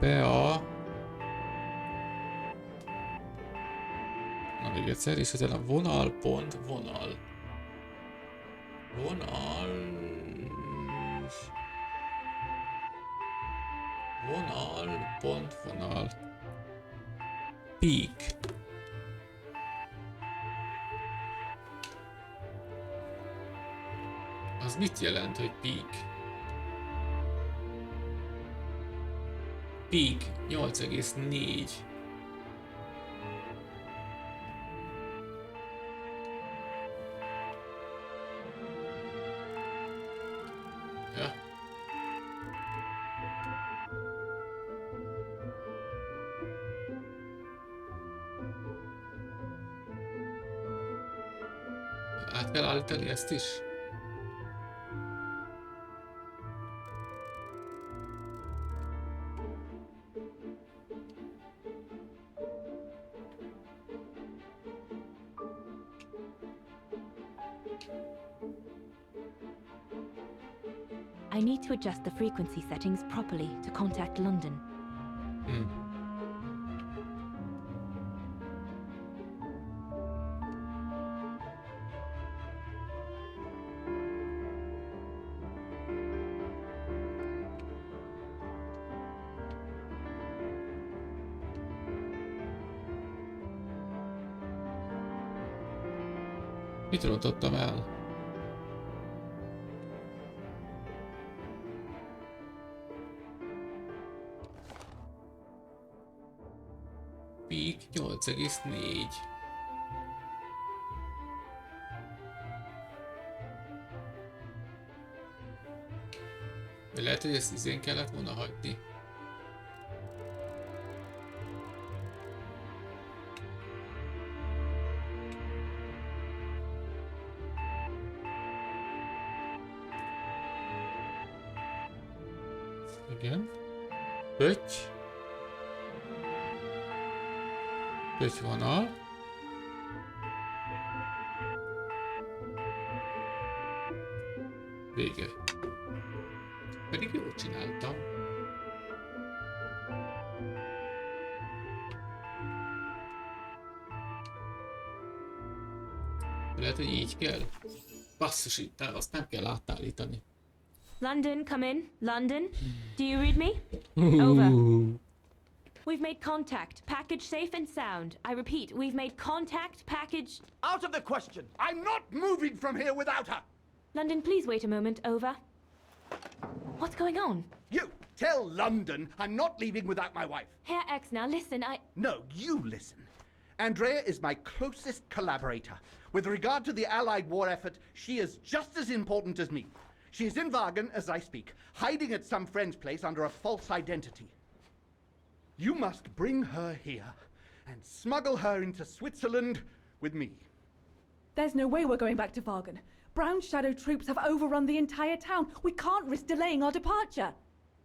P, A. Na még egyszer, és utána vonal, pont, vonal. Vonal... Vonal, pont, vonal. Peak. Az mit jelent, hogy peak? Peak 8,4. Ja. Át kell állítani ezt is? I need to adjust the frequency settings properly to contact London. Mit rontottam el? Peak 8,4. De lehet, hogy ezt izén kellett volna hagyni. Igen. Pötty. Pötty vonal. Vége. Pedig jól csináltam. Lehet, hogy így kell. Basszus, itt azt nem kell átállítani. London, come in. London, do you read me? Over. We've made contact. Package safe and sound. I repeat, we've made contact. Package... Out of the question! I'm not moving from here without her! London, please wait a moment. Over. What's going on? You tell London I'm not leaving without my wife. Herr X, now listen, No, you listen. Andrea is my closest collaborator. With regard to the Allied war effort, she is just as important as me. She is in Wagen as I speak, hiding at some friend's place under a false identity. You must bring her here and smuggle her into Switzerland with me. There's no way we're going back to Wagen. Brown Shadow troops have overrun the entire town. We can't risk delaying our departure.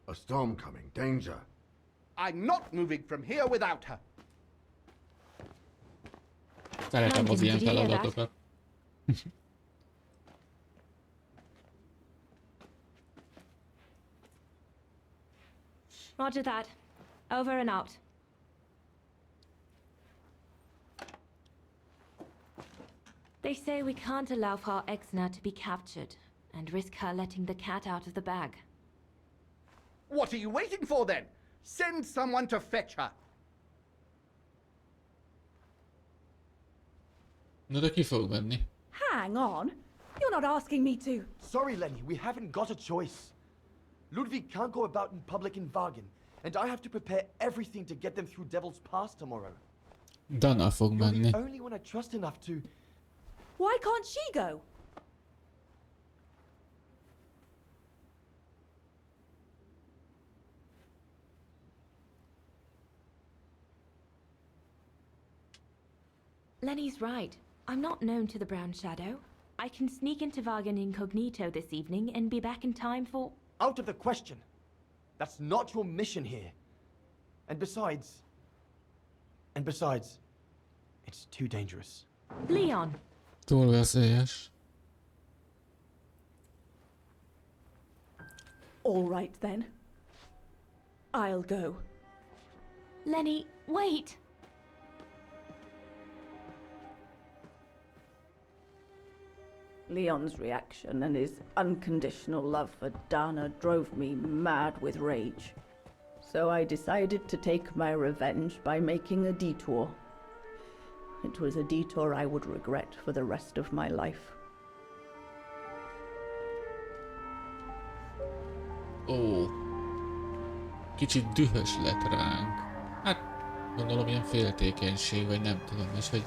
A storm coming. Danger. I'm not moving from here without her. Szeretem az ilyen feladatokat. Roger that. Over and out. They say we can't allow for our Exner to be captured and risk her letting the cat out of the bag. What are you waiting for then? Send someone to fetch her. Na de ki fog menni? Hang on. You're not asking me to. Sorry, Lenny, we haven't got a choice. Ludwig can't go about in public in Wagen, and I have to prepare everything to get them through Devil's Pass tomorrow. Dana fog You're menni. the only one I trust enough to... Why can't she go? Lenny's right. I'm not known to the Brown Shadow. I can sneak into Wagen incognito this evening and be back in time for... Out of the question. That's not your mission here. And besides, it's too dangerous. Leon! Túl veszélyes. All right then. I'll go. Lenny, wait! Leon's reaction and his unconditional love for Dana drove me mad with rage. So I decided to take my revenge by making a detour. It was a detour I would regret for the rest of my life. Ó. Kicsit dühös lett ránk. Hát, gondolom ilyen féltékenység, vagy nem tudom, és hogy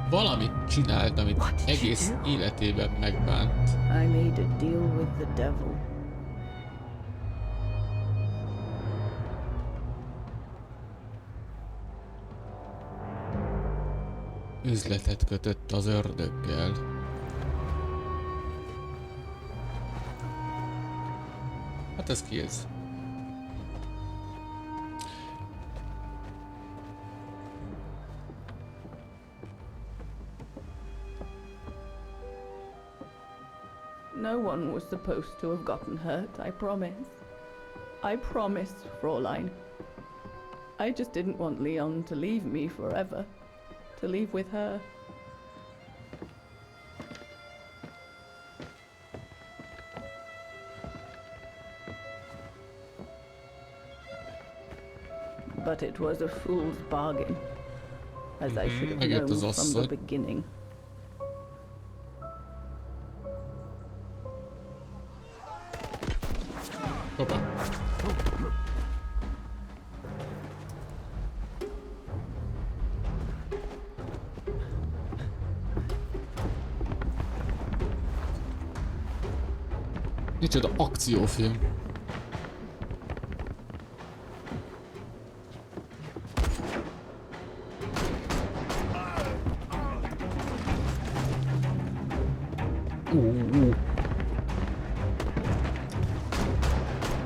valamit csinált, amit egész életében megbánt. I made a deal with the devil. Üzletet kötött az ördöggel. Hát ez kills. No one was supposed to have gotten hurt, I promise. I promise, Fräulein. I just didn't want Leon to leave me forever. To leave with her. But it was a fool's bargain, as I should have known from the beginning. Hoppá. Micsoda akciófilm.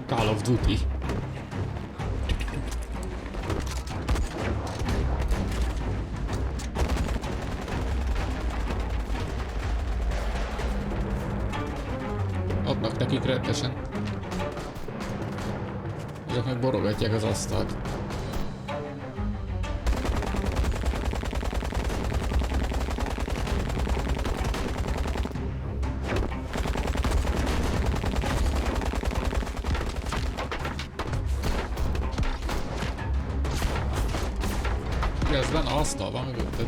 Call of Duty. Adnak nekik rendesen. Ezek meg borogatják az asztalt. Közben asztal van mögötted.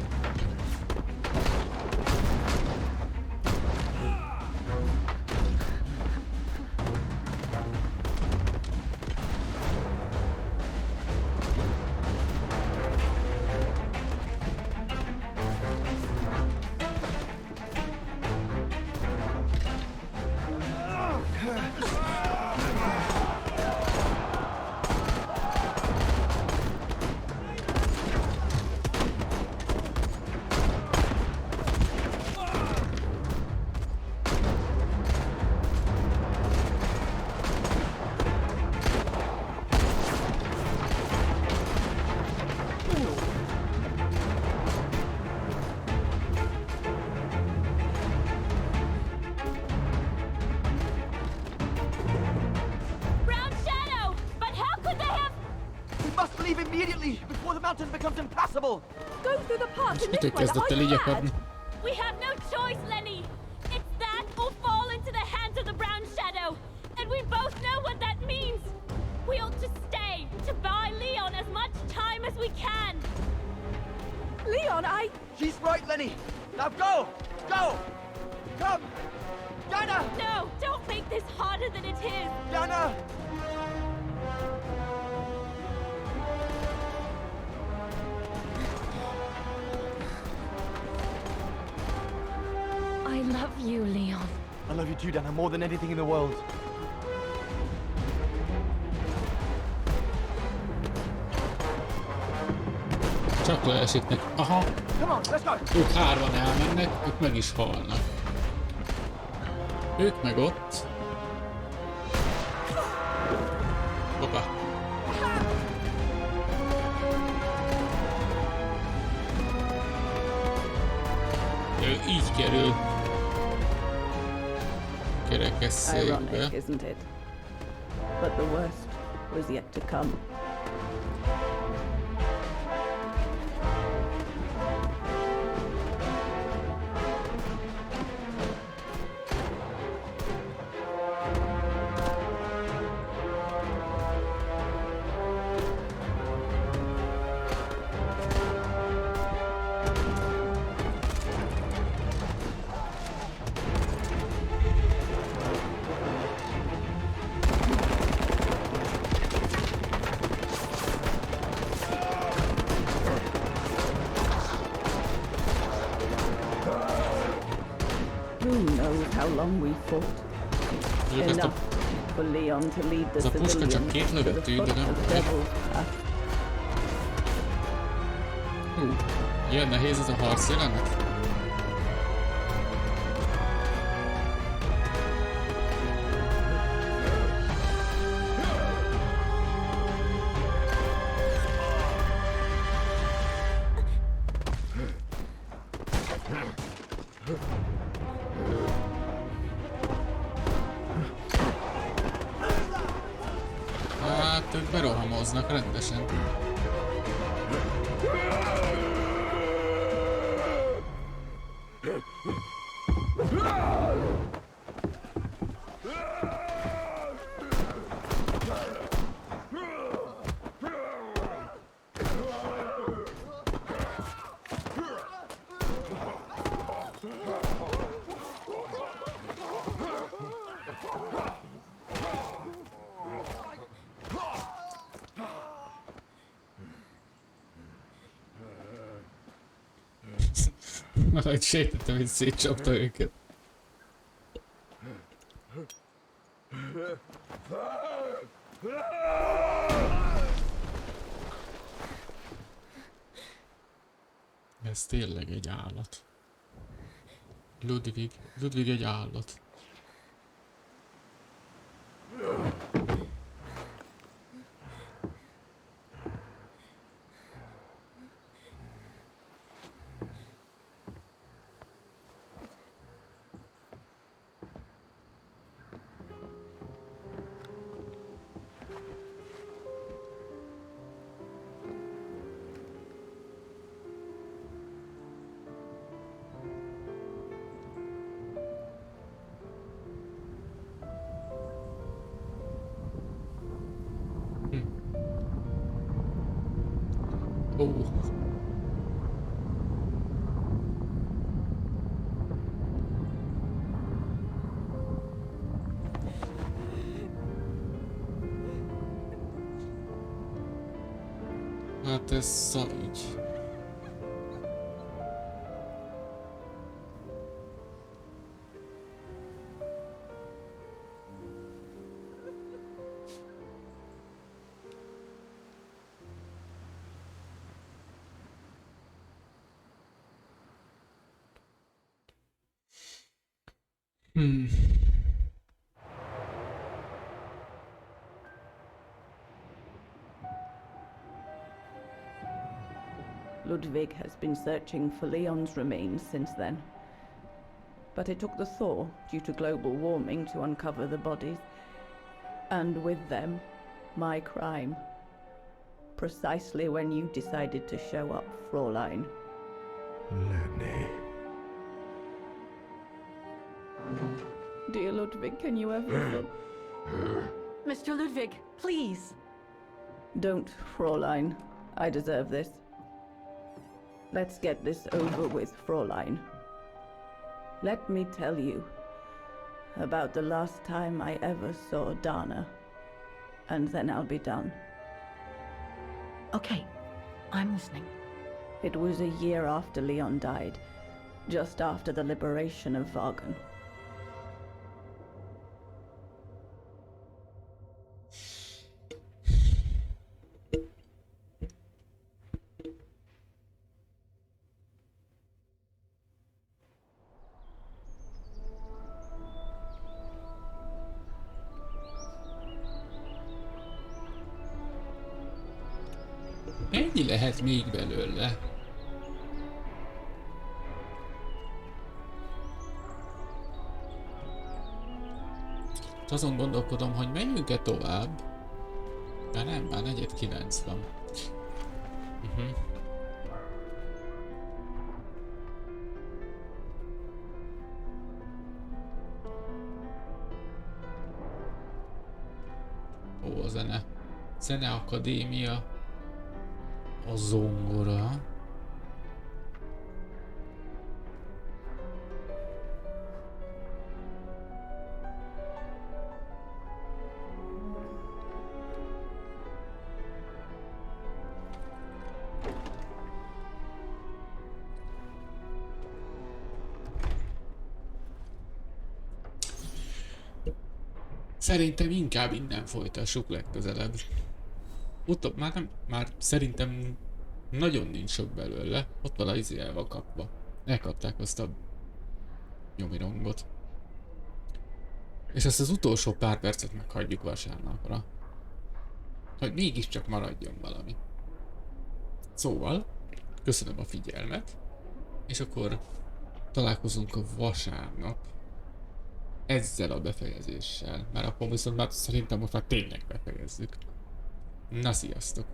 Immediately, before the mountain becomes impassable! Go through the park in Mitől this way, kezdett el így akadni? We have no choice, Lenny! It's that or fall into the hands of the Brown Shadow! And we both know what that means! We ought to stay, to buy Leon as much time as we can! Leon, She's right, Lenny! Now go! Go! Come! Yana! No! Don't make this harder than it is! Yana! I love you, Leon. I love you too, Dana, more than anything in the world. Csak leesik neki. Aha! Come on, let's go! Ők hárman elmennek, ők meg is halnak. Ők meg ott. Hoppá. Ő így kerül kerekesszékbe. Ironic, isn't it? But the worst was yet to come. Enough for Leon to lead the civilians to the foot of Devil's Path. Ilyen nehéz ez a harc jelenet? Hát ők berohamoznak rendesen. Majd sejtettem, hogy szétcsapta őket. Ez tényleg egy állat. Ludwig egy állat. Hát ez szarígy. Ludwig has been searching for Leon's remains since then. But it took the thaw due to global warming to uncover the bodies. And with them, my crime. Precisely when you decided to show up, Fraulein. Lenny. Dear Ludwig, can you ever... Mr. Ludwig, please. Don't, Fräulein. I deserve this. Let's get this over with, Fräulein. Let me tell you about the last time I ever saw Dana, and then I'll be done. Okay, I'm listening. It was a year after Leon died, just after the liberation of Vagen. Mennyi lehet még belőle? Azon gondolkodom, hogy menjünk-e tovább. De nem, már 4:09 van. Ó, a zene. Zeneakadémia. A zongora. Szerintem inkább innen folytassuk legközelebb. Utóbb már szerintem nagyon nincs sok belőle. Ott van az el van kapva. Elkapták azt a nyomirongot. És ezt az utolsó pár percet meghagyjuk vasárnapra. Hogy mégiscsak maradjon valami. Szóval, köszönöm a figyelmet. És akkor találkozunk a vasárnap ezzel a befejezéssel. Mert akkor viszont már szerintem most már tényleg befejezzük. Na, sziasztok!